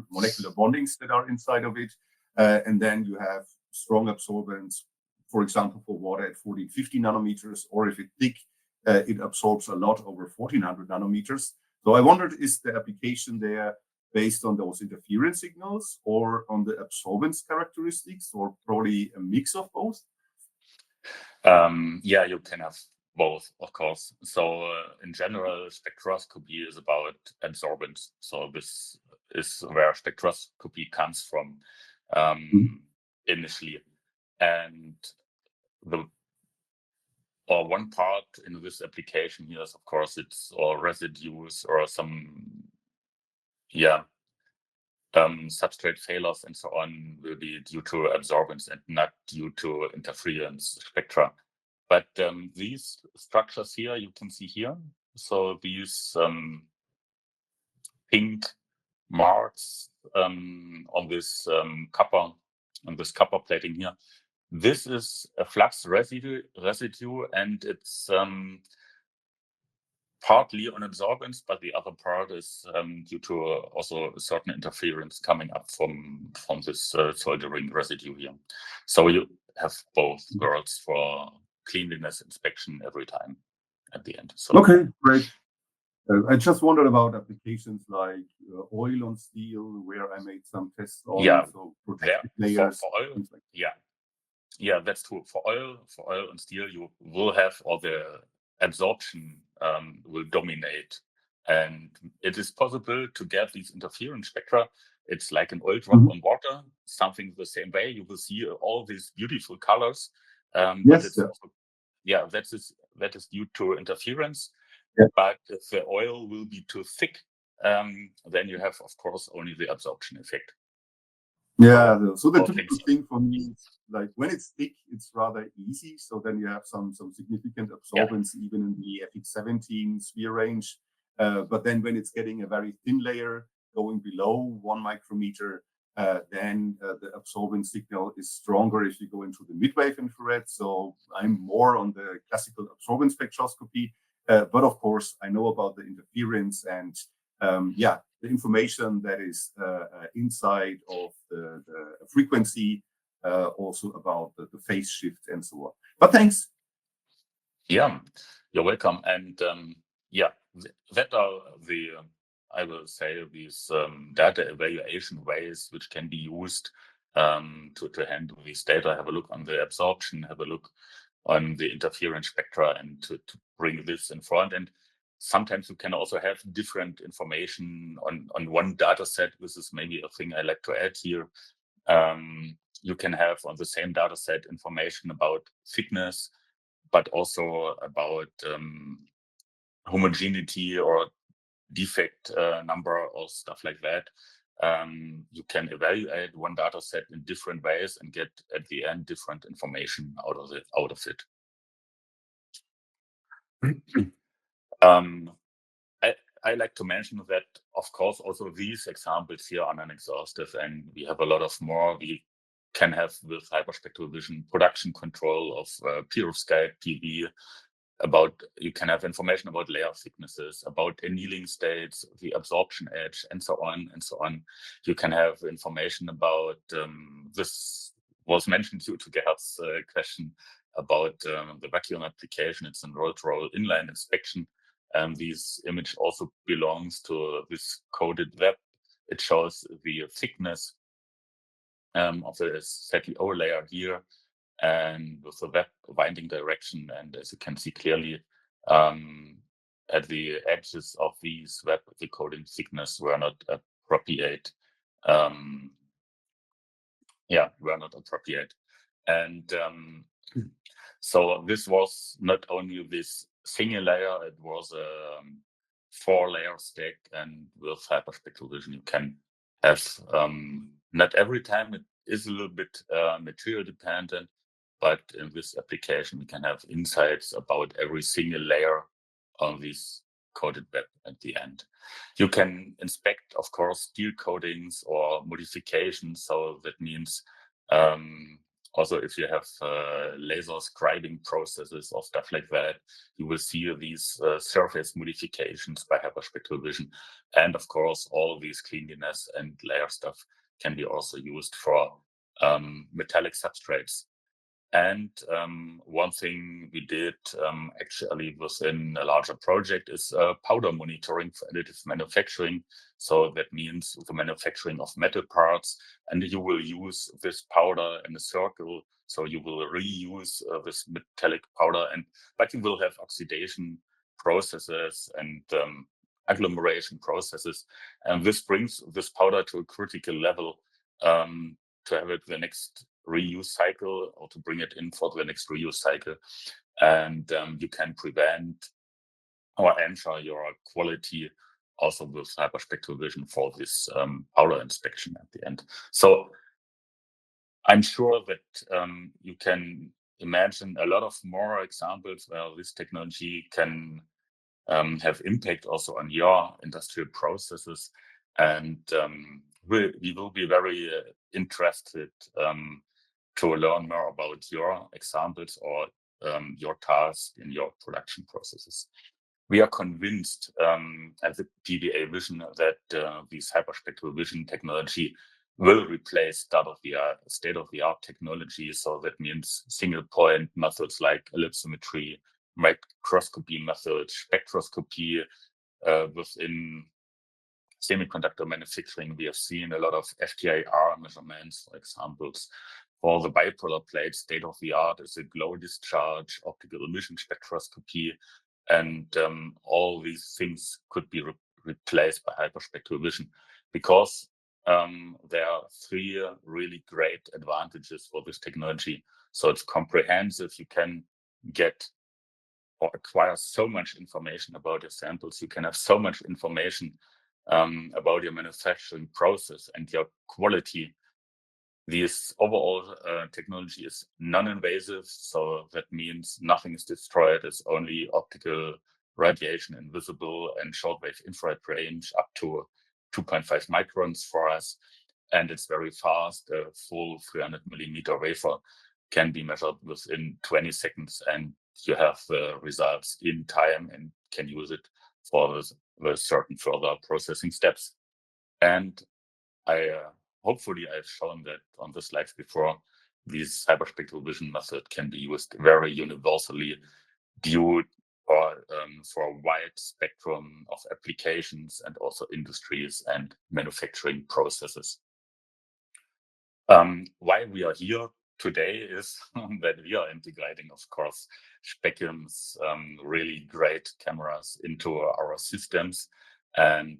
molecular bondings that are inside of it. And then you have strong absorbance, for example, for water at 40, 50 nanometers, or if it's thick, it absorbs a lot over 1400 nanometers. So I wondered, is the application there based on those interference signals or on the absorbance characteristics, or probably a mix of both? Yeah, you can have both, of course. So in general, spectroscopy is about absorbance. So this is where spectroscopy comes from initially. And one part in this application here is, of course, it's residues or some, substrate failures and so on will be due to absorbance and not due to interference spectra. But these structures here, you can see here. So these pink marks on this copper plating here. This is a flux residue, and it's partly on absorbance, but the other part is due to also a certain interference coming up from this soldering residue here. So you have both worlds for cleanliness inspection every time at the end. So okay, great. I just wondered about applications like oil on steel, where I made some tests on. Yeah, so protective layers. for oil, things like yeah, that's true. For oil and steel, you will have all the absorption will dominate, and it is possible to get these interference spectra. It's like an oil drop on water, something the same way. You will see all these beautiful colors, but Yes, it's also, that is due to interference. Yeah. But if the oil will be too thick, then you have, of course, only the absorption effect. Yeah, so the All typical things. thing for me is like when it's thick, it's rather easy. So then you have some significant absorbance even in the FX17 sphere range. But then when it's getting a very thin layer going below 1 micrometer, then the absorbance signal is stronger if you go into the mid-wave infrared. So I'm more on the classical absorbance spectroscopy. But of course, I know about the interference and the information that is inside of the frequency, also about the phase shift and so on. But thanks. Yeah, you're welcome. And that are the, I will say, these data evaluation ways which can be used to handle these data. Have a look on the absorption, have a look on the interference spectra, and to bring this in front. And sometimes you can also have different information on one data set. This is maybe a thing I like to add here. You can have on the same data set information about thickness, but also about homogeneity or defect number or stuff like that. You can evaluate one data set in different ways and get at the end different information out of it. I like to mention that, of course, also these examples here are non-exhaustive, and we have a lot of more we can have with hyperspectral vision, production control of perovskite, PV. You can have information about layer thicknesses, about annealing states, the absorption edge, and so on and so on. You can have information about this was mentioned due to Gerhard's question about the vacuum application. It's a roll-to-roll inline inspection. This image also belongs to this coded web. It shows the thickness of the ZTO layer here, and with the web winding direction. And as you can see clearly, at the edges of these web, the coding thickness were not appropriate. Were not appropriate. And so this was not only this single layer, it was a 4-layer stack. And with hyperspectral vision, you can have, not every time, it is a little bit material dependent, but in this application, we can have insights about every single layer on this coded web at the end. You can inspect, of course, steel coatings or modifications. So that means also if you have laser scribing processes or stuff like that, you will see these surface modifications by hyperspectral vision. And of course, all these cleanliness and layer stuff can be also used for metallic substrates. And one thing we did actually within a larger project is powder monitoring for additive manufacturing. So that means the manufacturing of metal parts, and you will use this powder in a circle. So you will reuse this metallic powder, but you will have oxidation processes and agglomeration processes. And this brings this powder to a critical level to have it the next reuse cycle, or to bring it in for the next reuse cycle. And you can prevent or ensure your quality also with hyperspectral vision for this powder inspection at the end. So I'm sure that you can imagine a lot of more examples where this technology can have impact also on your industrial processes. And we will be very interested to learn more about your examples or your tasks in your production processes. We are convinced at the PVA Vision that this hyperspectral vision technology will replace state-of-the-art technology. So that means single-point methods like ellipsometry, microscopy methods, spectroscopy within semiconductor manufacturing. We have seen a lot of FTIR measurements, for examples. For the bipolar plate, state-of-the-art is a glow discharge, optical emission spectroscopy, and all these things could be replaced by hyperspectral vision because there are three really great advantages for this technology. So it's comprehensive. You can get or acquire so much information about your samples. You can have so much information about your manufacturing process and your quality. This overall technology is non-invasive, so that means nothing is destroyed. It's only optical radiation, invisible and shortwave infrared range up to 2.5 microns for us. And it's very fast. A full 300 millimeter wafer can be measured within 20 seconds, and you have the results in time and can use it for the certain further processing steps. And hopefully I've shown that on the slides before, this hyperspectral vision method can be used very universally due or for a wide spectrum of applications and also industries and manufacturing processes. Why we are here today is that we are integrating, of course, Specim's really great cameras into our systems, and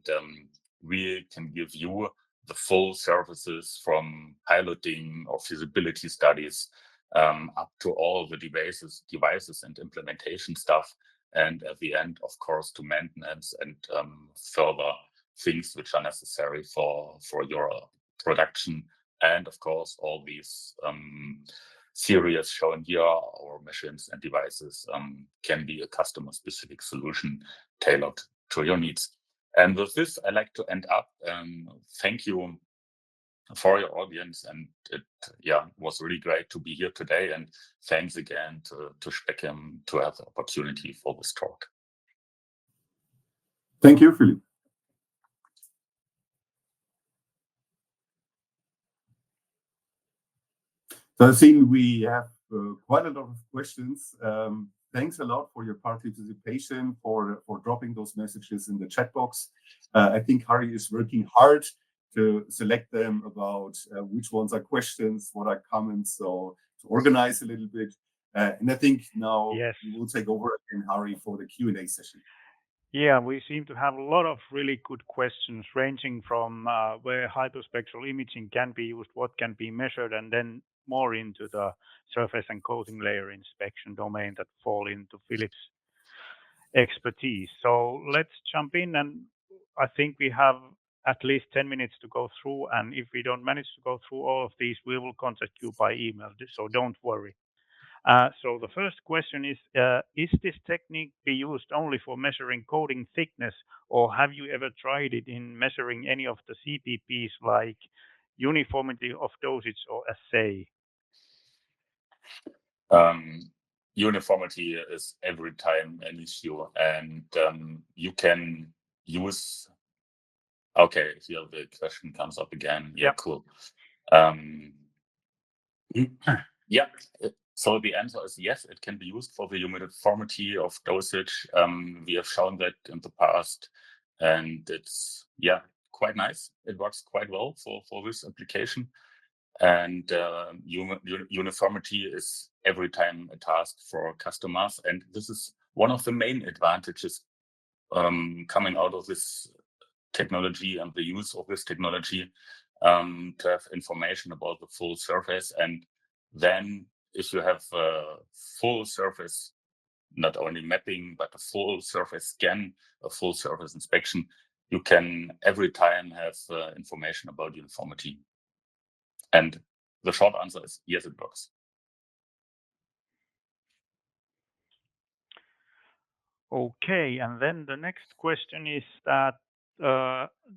we can give you the full services from piloting or feasibility studies up to all the devices and implementation stuff, and at the end, of course, to maintenance and further things which are necessary for your production. And of course, all these series shown here, our machines and devices, can be a customer-specific solution tailored to your needs. And with this, I'd like to end up. Thank you for your audience, and it was really great to be here today. And thanks again to Specim to have the opportunity for this talk. Thank you, Philipp. So I think we have quite a lot of questions. Thanks a lot for your participation, for dropping those messages in the chat box. I think Harry is working hard to select them about which ones are questions, what are comments, so to organize a little bit. And I think now we will take over again, Harry, for the Q&A session. Yeah, we seem to have a lot of really good questions ranging from where hyperspectral imaging can be used, what can be measured, and then more into the surface and coating layer inspection domain that fall into Philipp's expertise. So let's jump in, and I think we have at least 10 minutes to go through, and if we don't manage to go through all of these, we will contact you by email, so don't worry. So the first question is this technique be used only for measuring coating thickness, or have you ever tried it in measuring any of the CPPs like uniformity of dosage or assay? Uniformity is every time an issue, and you can use. Okay, here the question comes up again. Yeah, cool. Yeah. So the answer is yes, it can be used for the uniformity of dosage. We have shown that in the past, and it's quite nice. It works quite well for this application. And uniformity is every time a task for customers, and this is one of the main advantages coming out of this technology and the use of this technology, to have information about the full surface. And then if you have a full surface, not only mapping, but a full surface scan, a full surface inspection, you can every time have information about uniformity. And the short answer is yes, it works. Okay, and then the next question is that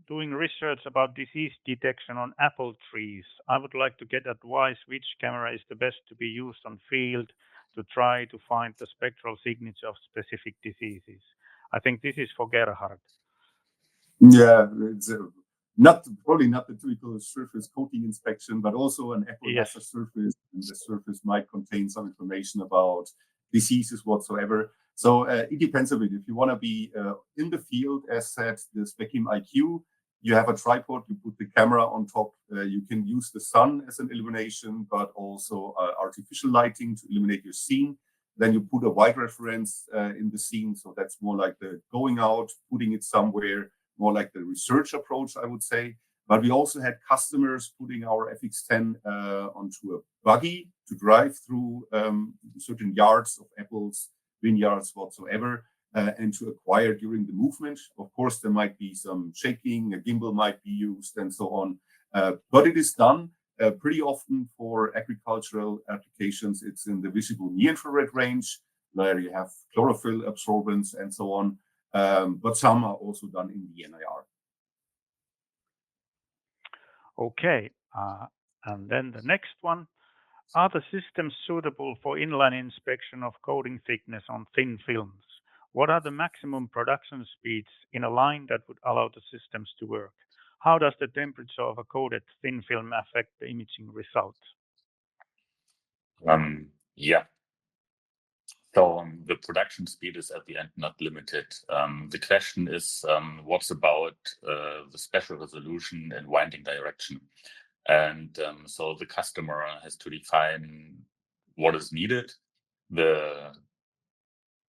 doing research about disease detection on apple trees, I would like to get advice which camera is the best to be used on field to try to find the spectral signature of specific diseases. I think this is for Gerhard. Yeah, it's probably not the typical surface coating inspection, but also an apple Yes. has a surface, and the surface might contain some information about diseases whatsoever. So it depends a bit. If you want to be in the field, as said, the Specim IQ, you have a tripod, you put the camera on top, you can use the sun as an illumination, but also artificial lighting to illuminate your scene. Then you put a wide reference in the scene, so that's more like the going out, putting it somewhere, more like the research approach, I would say. But we also had customers putting our FX10 onto a buggy to drive through certain yards of apples, vineyards, whatsoever, and to acquire during the movement. Of course, there might be some shaking, a gimbal might be used, and so on. But it is done pretty often for agricultural applications. It's in the visible near-infrared range, where you have chlorophyll absorbance and so on. But some are also done in the NIR. Okay, and then the next one. Are the systems suitable for inline inspection of coating thickness on thin films? What are the maximum production speeds in a line that would allow the systems to work? How does the temperature of a coated thin film affect the imaging results? Yeah. So the production speed is at the end not limited. The question is, what's about the special resolution and winding direction? And so the customer has to define what is needed. The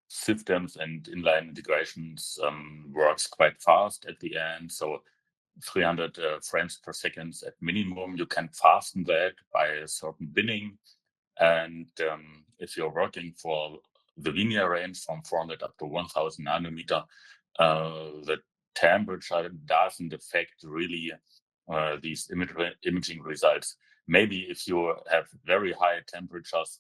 systems and inline integrations works quite fast at the end. So 300 frames per second at minimum. You can fasten that by a certain binning. And if you're working for the linear range from 400 up to 1000 nanometer, the temperature doesn't affect really these imaging results. Maybe if you have very high temperatures,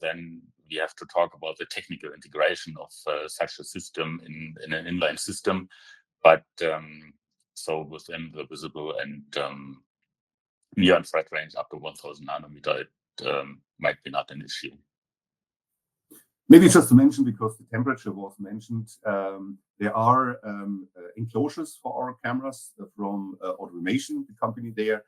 then we have to talk about the technical integration of such a system in an inline system. But so within the visible and near-infrared range up to 1000 nanometer, it might be not an issue. Maybe just to mention, because the temperature was mentioned, there are enclosures for our cameras from Automation, the company there.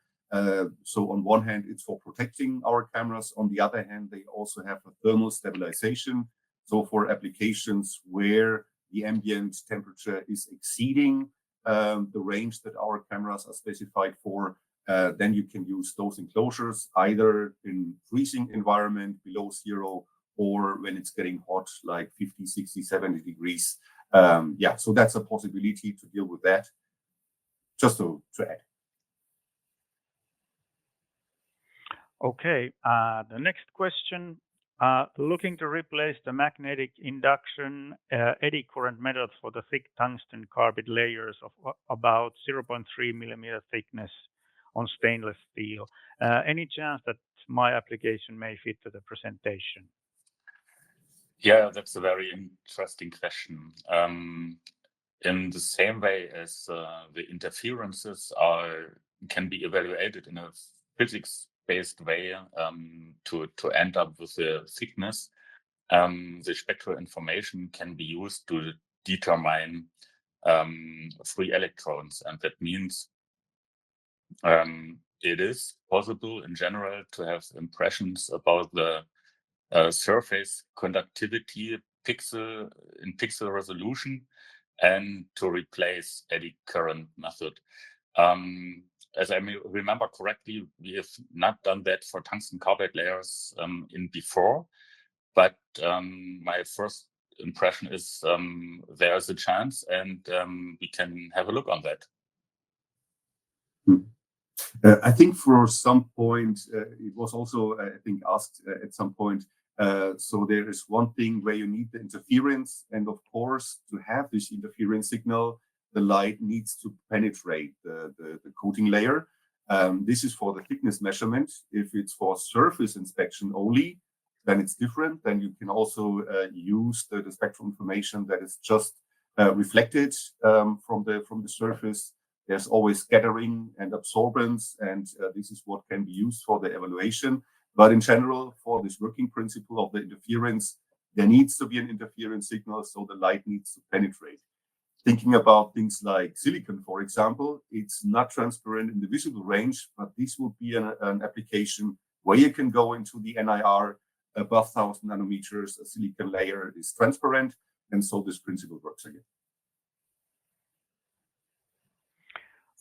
So on one hand, it's for protecting our cameras. On the other hand, they also have a thermal stabilization. So for applications where the ambient temperature is exceeding the range that our cameras are specified for, then you can use those enclosures either in freezing environment below zero, or when it's getting hot, like 50, 60, 70 degrees. Yeah, so that's a possibility to deal with that. Just to add. Okay, the next question. Looking to replace the magnetic induction eddy current method for the thick tungsten carbide layers of about 0.3 millimeter thickness on stainless steel. Any chance that my application may fit to the presentation? Yeah, that's a very interesting question. In the same way as the interferences can be evaluated in a physics-based way to end up with the thickness, the spectral information can be used to determine free electrons, and that means it is possible in general to have impressions about the surface conductivity pixel resolution and to replace eddy current method. As I remember correctly, we have not done that for tungsten carbide layers in before, but my first impression is there's a chance, and we can have a look on that. I think for some point, it was also, I think, asked at some point. So there is one thing where you need the interference, and of course, to have this interference signal, the light needs to penetrate the coating layer. This is for the thickness measurement. If it's for surface inspection only, then it's different. Then you can also use the spectral information that is just reflected from the surface. There's always scattering and absorbance, and this is what can be used for the evaluation. But in general, for this working principle of the interference, there needs to be an interference signal, so the light needs to penetrate. Thinking about things like silicon, for example, it's not transparent in the visible range, but this would be an application where you can go into the NIR above 1000 nanometers, a silicon layer is transparent, and so this principle works again.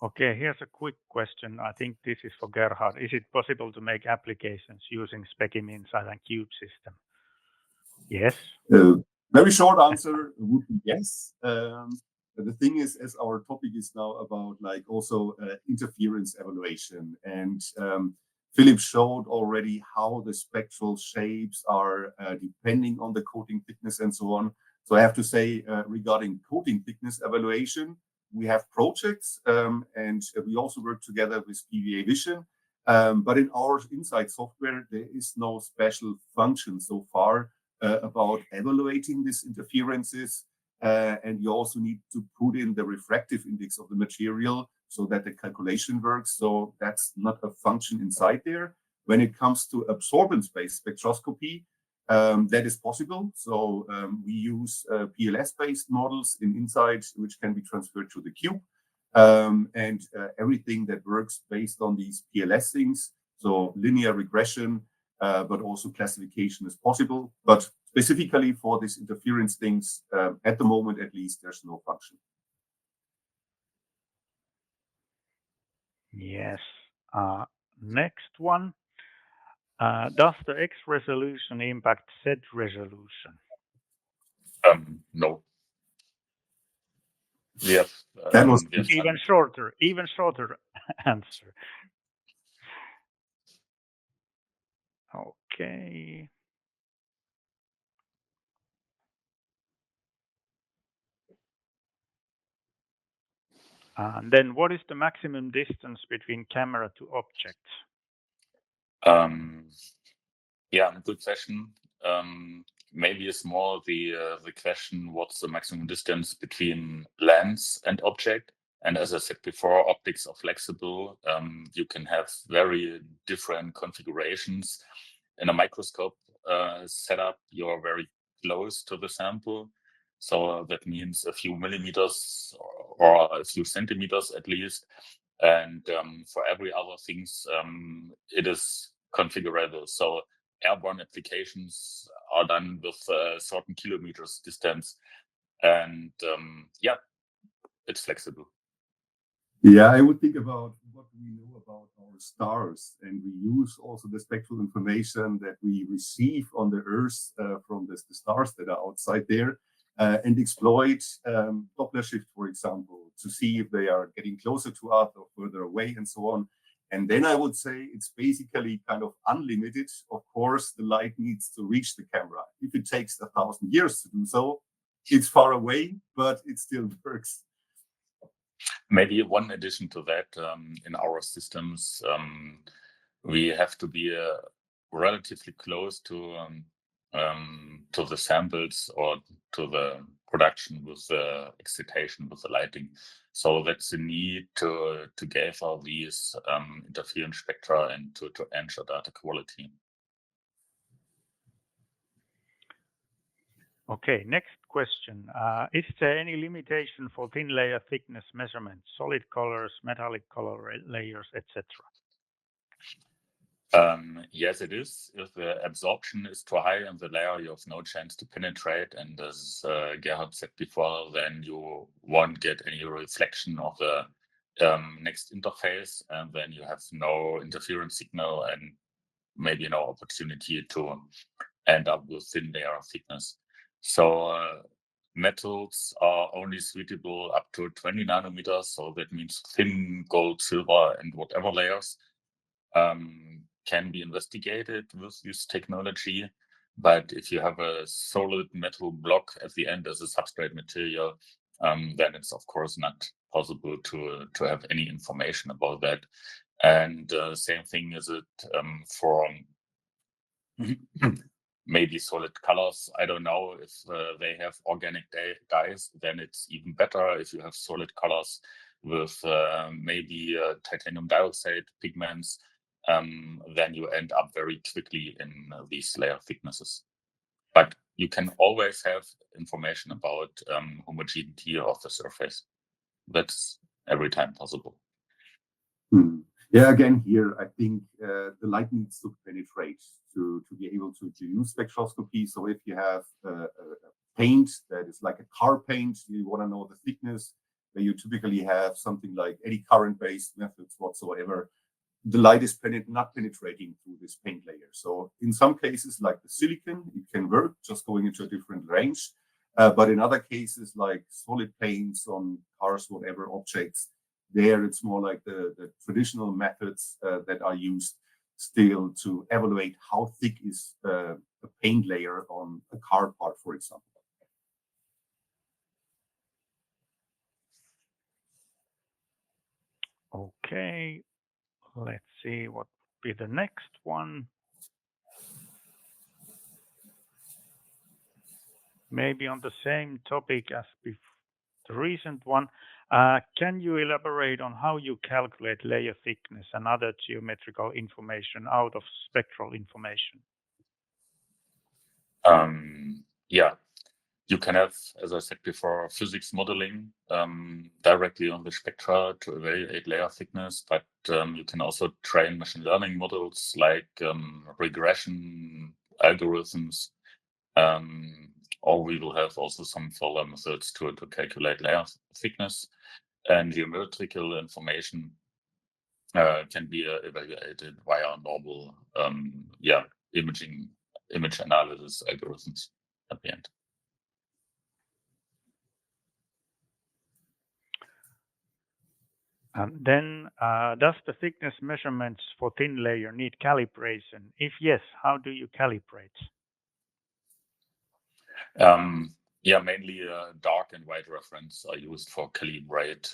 Okay, here's a quick question. I think this is for Gerhard. Is it possible to make applications using Specim inside a cube system? Yes. Very short answer would be yes. The thing is, as our topic is now about like also interference evaluation, and Philip showed already how the spectral shapes are depending on the coating thickness and so on. So I have to say, regarding coating thickness evaluation, we have projects and we also work together with PVA Vision. But in our inside software, there is no special function so far about evaluating these interferences. And you also need to put in the refractive index of the material so that the calculation works. So that's not a function inside there. When it comes to absorbance-based spectroscopy, that is possible. So we use PLS-based models in inside, which can be transferred to the cube. And everything that works based on these PLS things, so linear regression, but also classification is possible. But specifically for these interference things, at the moment, at least, there's no function. Yes. Next one. Does the X resolution impact Z resolution? No. We have, That was even shorter answer. Okay. And then what is the maximum distance between camera to object? Yeah, good question. Maybe it's more the question, what's the maximum distance between lens and object? And as I said before, optics are flexible. You can have very different configurations. In a microscope setup, you're very close to the sample. So that means a few millimeters or a few centimeters at least. And for every other things, it is configurable. So airborne applications are done with certain kilometers distance. And yeah, it's flexible. Yeah, I would think about what we know about our stars, and we use also the spectral information that we receive on the Earth from the stars that are outside there, and exploit Doppler shift, for example, to see if they are getting closer to Earth or further away, and so on. And then I would say it's basically kind of unlimited. Of course, the light needs to reach the camera. If it takes 1,000 years to do so, it's far away, but it still works. Maybe one addition to that, in our systems, we have to be relatively close to the samples or to the production with the excitation, with the lighting. So that's the need to gather these interference spectra and to ensure data quality. Okay, next question. Is there any limitation for thin layer thickness measurements, solid colors, metallic color layers, etc.? Yes, it is. If the absorption is too high in the layer, you have no chance to penetrate. And as Gerhard said before, then you won't get any reflection of the next interface, and then you have no interference signal and maybe no opportunity to end up with thin layer thickness. So metals are only suitable up to 20 nanometers. So that means thin gold, silver, and whatever layers can be investigated with this technology. But if you have a solid metal block at the end as a substrate material, then it's of course not possible to have any information about that. And same thing is it for maybe solid colors. I don't know if they have organic dyes, then it's even better. If you have solid colors with maybe titanium dioxide pigments, then you end up very quickly in these layer thicknesses. But you can always have information about homogeneity of the surface. That's every time possible. Yeah, again, here, I think the light needs to penetrate to be able to use spectroscopy. So if you have a paint that is like a car paint, you want to know the thickness, where you typically have something like eddy current-based methods whatsoever. The light is not penetrating through this paint layer. So in some cases, like the silicon, it can work just going into a different range. But in other cases, like solid paints on cars, whatever objects, there it's more like the traditional methods that are used still to evaluate how thick is a paint layer on a car part, for example. Okay, let's see what would be the next one. Maybe on the same topic as the recent one. Can you elaborate on how you calculate layer thickness and other geometrical information out of spectral information? Yeah, you can have, as I said before, physics modeling directly on the spectra to evaluate layer thickness, but you can also train machine learning models like regression algorithms, or we will have also some further methods to calculate layer thickness, and geometrical information can be evaluated via normal image analysis algorithms at the end. Then, does the thickness measurements for thin layer need calibration? If yes, how do you calibrate? Yeah, mainly dark and white reference are used for calibrate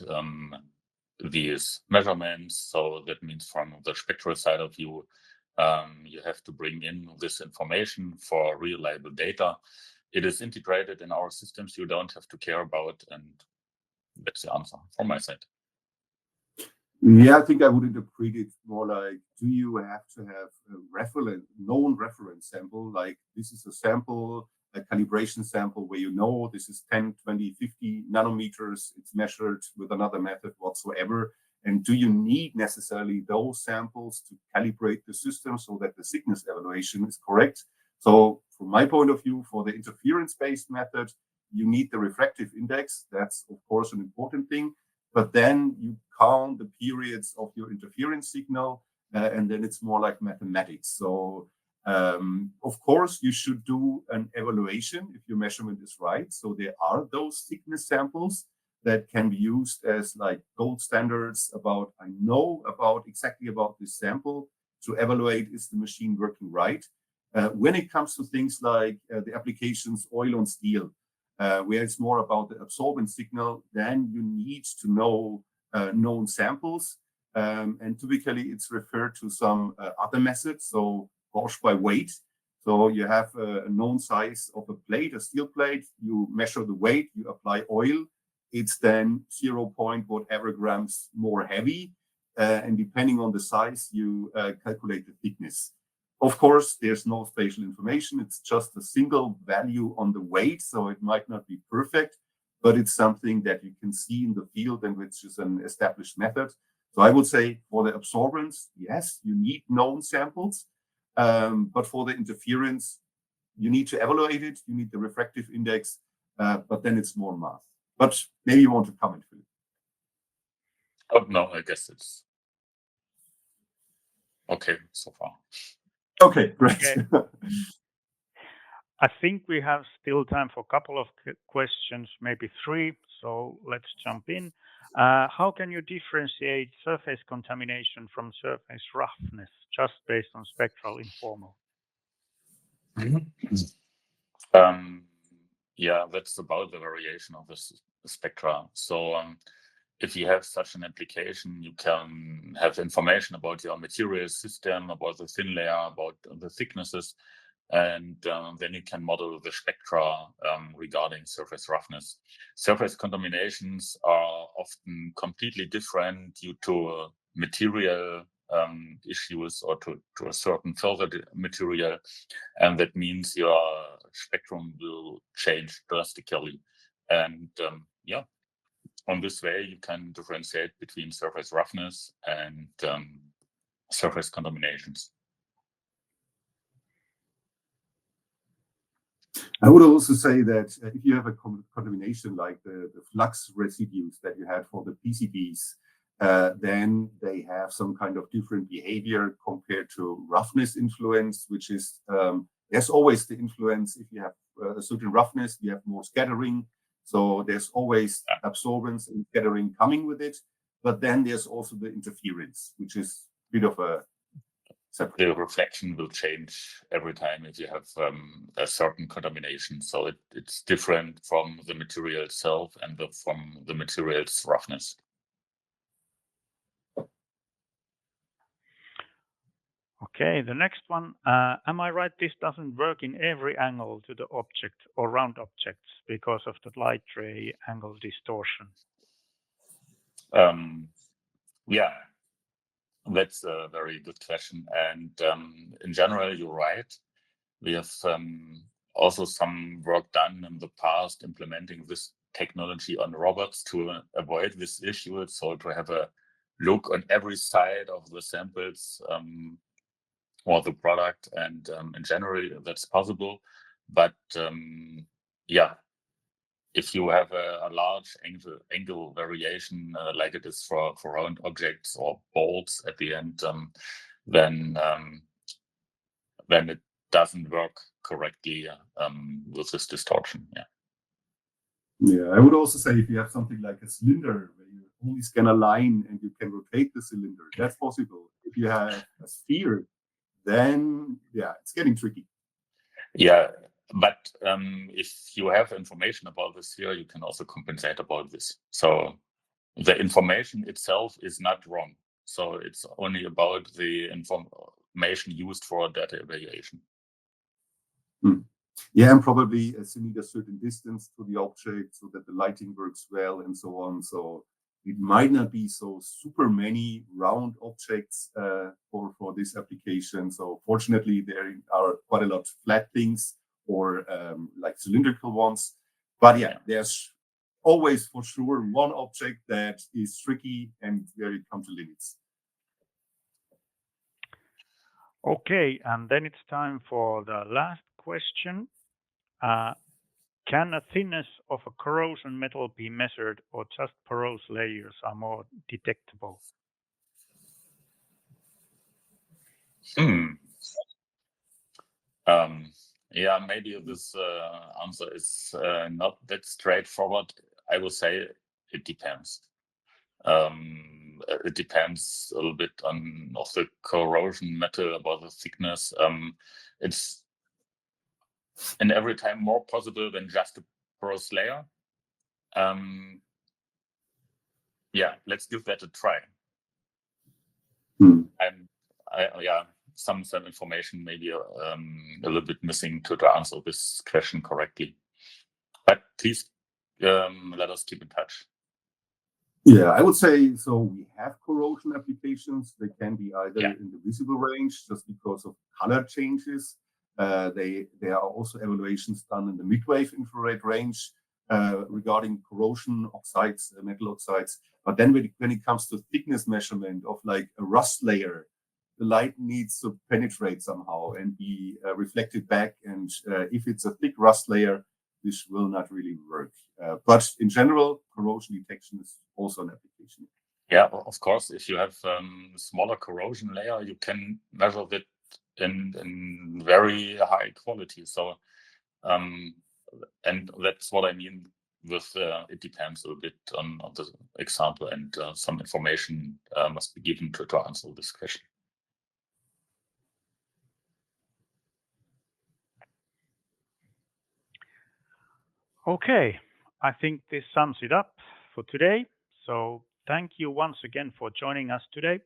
these measurements. So that means from the spectral side of view, you have to bring in this information for reliable data. It is integrated in our systems. You don't have to care about, and that's the answer from my side. Yeah, I think I would interpret it more like, do you have to have a known reference sample? Like this is a sample, a calibration sample where you know this is 10, 20, 50 nanometers. It's measured with another method whatsoever. And do you need necessarily those samples to calibrate the system so that the thickness evaluation is correct? So from my point of view, for the interference-based method, you need the refractive index. That's, of course, an important thing. But then you count the periods of your interference signal, and then it's more like mathematics. So, of course, you should do an evaluation if your measurement is right. So there are those thickness samples that can be used as like gold standards about, I know exactly about this sample to evaluate, is the machine working right? When it comes to things like the applications oil on steel, where it's more about the absorbance signal, then you need to know known samples. And typically it's referred to some other methods, so wash by weight. So you have a known size of a plate, a steel plate, you measure the weight, you apply oil, it's then 0. whatever grams more heavy. And depending on the size, you calculate the thickness. Of course, there's no spatial information. It's just a single value on the weight, so it might not be perfect, but it's something that you can see in the field and which is an established method. So I would say for the absorbance, yes, you need known samples, but for the interference, you need to evaluate it. You need the refractive index, but then it's more math. But maybe you want to comment, Philip. Oh, no, I guess it's okay so far. Okay, great. Okay. I think we have still time for a couple of questions, maybe 3. So let's jump in. How can you differentiate surface contamination from surface roughness just based on spectral informal? Yeah, that's about the variation of the spectra. So if you have such an application, you can have information about your material system, about the thin layer, about the thicknesses, and then you can model the spectra regarding surface roughness. Surface contaminations are often completely different due to material issues or to a certain further material, and that means your spectrum will change drastically. And yeah, on this way, you can differentiate between surface roughness and surface contaminations. I would also say that if you have a contamination like the flux residues that you had for the PCBs, then they have some kind of different behavior compared to roughness influence, which is there's always the influence. If you have a certain roughness, you have more scattering. So there's always absorbance and scattering coming with it. But then there's also the interference, which is a bit of a separate. The reflection will change every time if you have a certain contamination. So it's different from the material itself and from the material's roughness. Okay, the next one. Am I right? This doesn't work in every angle to the object or round objects because of the light ray angle distortion. Yeah, that's a very good question. And in general, you're right. We have also some work done in the past implementing this technology on robots to avoid this issue. So to have a look on every side of the samples or the product, and in general that's possible. But yeah, if you have a large angle variation like it is for round objects or bolts at the end, then it doesn't work correctly with this distortion. Yeah, I would also say if you have something like a cylinder where you only scan a line and you can rotate the cylinder, that's possible. If you have a sphere, then yeah, it's getting tricky. Yeah, but if you have information about this here, you can also compensate about this. So the information itself is not wrong. So it's only about the information used for data evaluation. Yeah, and probably you need a certain distance to the object so that the lighting works well and so on. So it might not be so super many round objects for this application. So fortunately, there are quite a lot of flat things or like cylindrical ones. But yeah, there's always for sure one object that is tricky and where you come to limits. Okay, and then it's time for the last question. Can a thickness of a corrosion metal be measured, or just porous layers are more detectable? Yeah, maybe this answer is not that straightforward. I will say it depends. It depends a little bit on of the corrosion metal, about the thickness. It's in every time more possible than just a porous layer. Yeah, let's give that a try. And yeah, some information maybe a little bit missing to answer this question correctly. But please let us keep in touch. Yeah, I would say so. We have corrosion applications. They can be either in the visible range just because of color changes. There are also evaluations done in the mid-wave infrared range regarding corrosion oxides, metal oxides. But then when it comes to thickness measurement of like a rust layer, the light needs to penetrate somehow and be reflected back. And if it's a thick rust layer, this will not really work. But in general, corrosion detection is also an application. Yeah, of course. If you have a smaller corrosion layer, you can measure that in very high quality. So, and that's what I mean with it depends a bit on the example, and some information must be given to answer this question. Okay, I think this sums it up for today. So thank you once again for joining us today.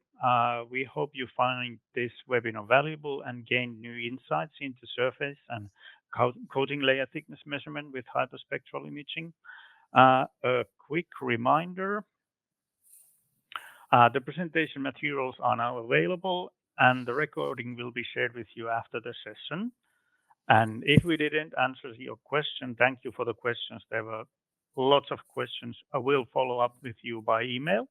We hope you find this webinar valuable and gain new insights into surface and coating layer thickness measurement with hyperspectral imaging. A quick reminder, the presentation materials are now available and the recording will be shared with you after the session. And if we didn't answer your question, thank you for the questions. There were lots of questions. I will follow up with you by email.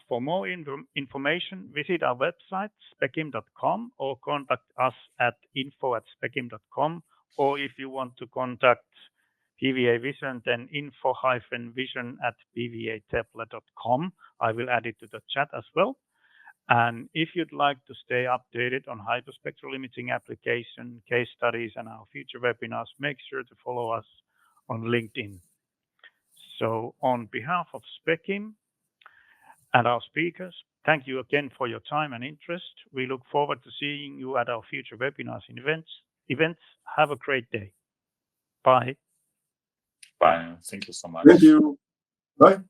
For more information, visit our website, specim.com, or contact us at info@specim.com. Or if you want to contact PVA Vision, then info-vision@pvatepla.com. I will add it to the chat as well. And if you'd like to stay updated on hyperspectral imaging application, case studies, and our future webinars, make sure to follow us on LinkedIn. So on behalf of Specim and our speakers, thank you again for your time and interest. We look forward to seeing you at our future webinars and events. Have a great day. Bye. Bye. Thank you so much. Thank you. Bye.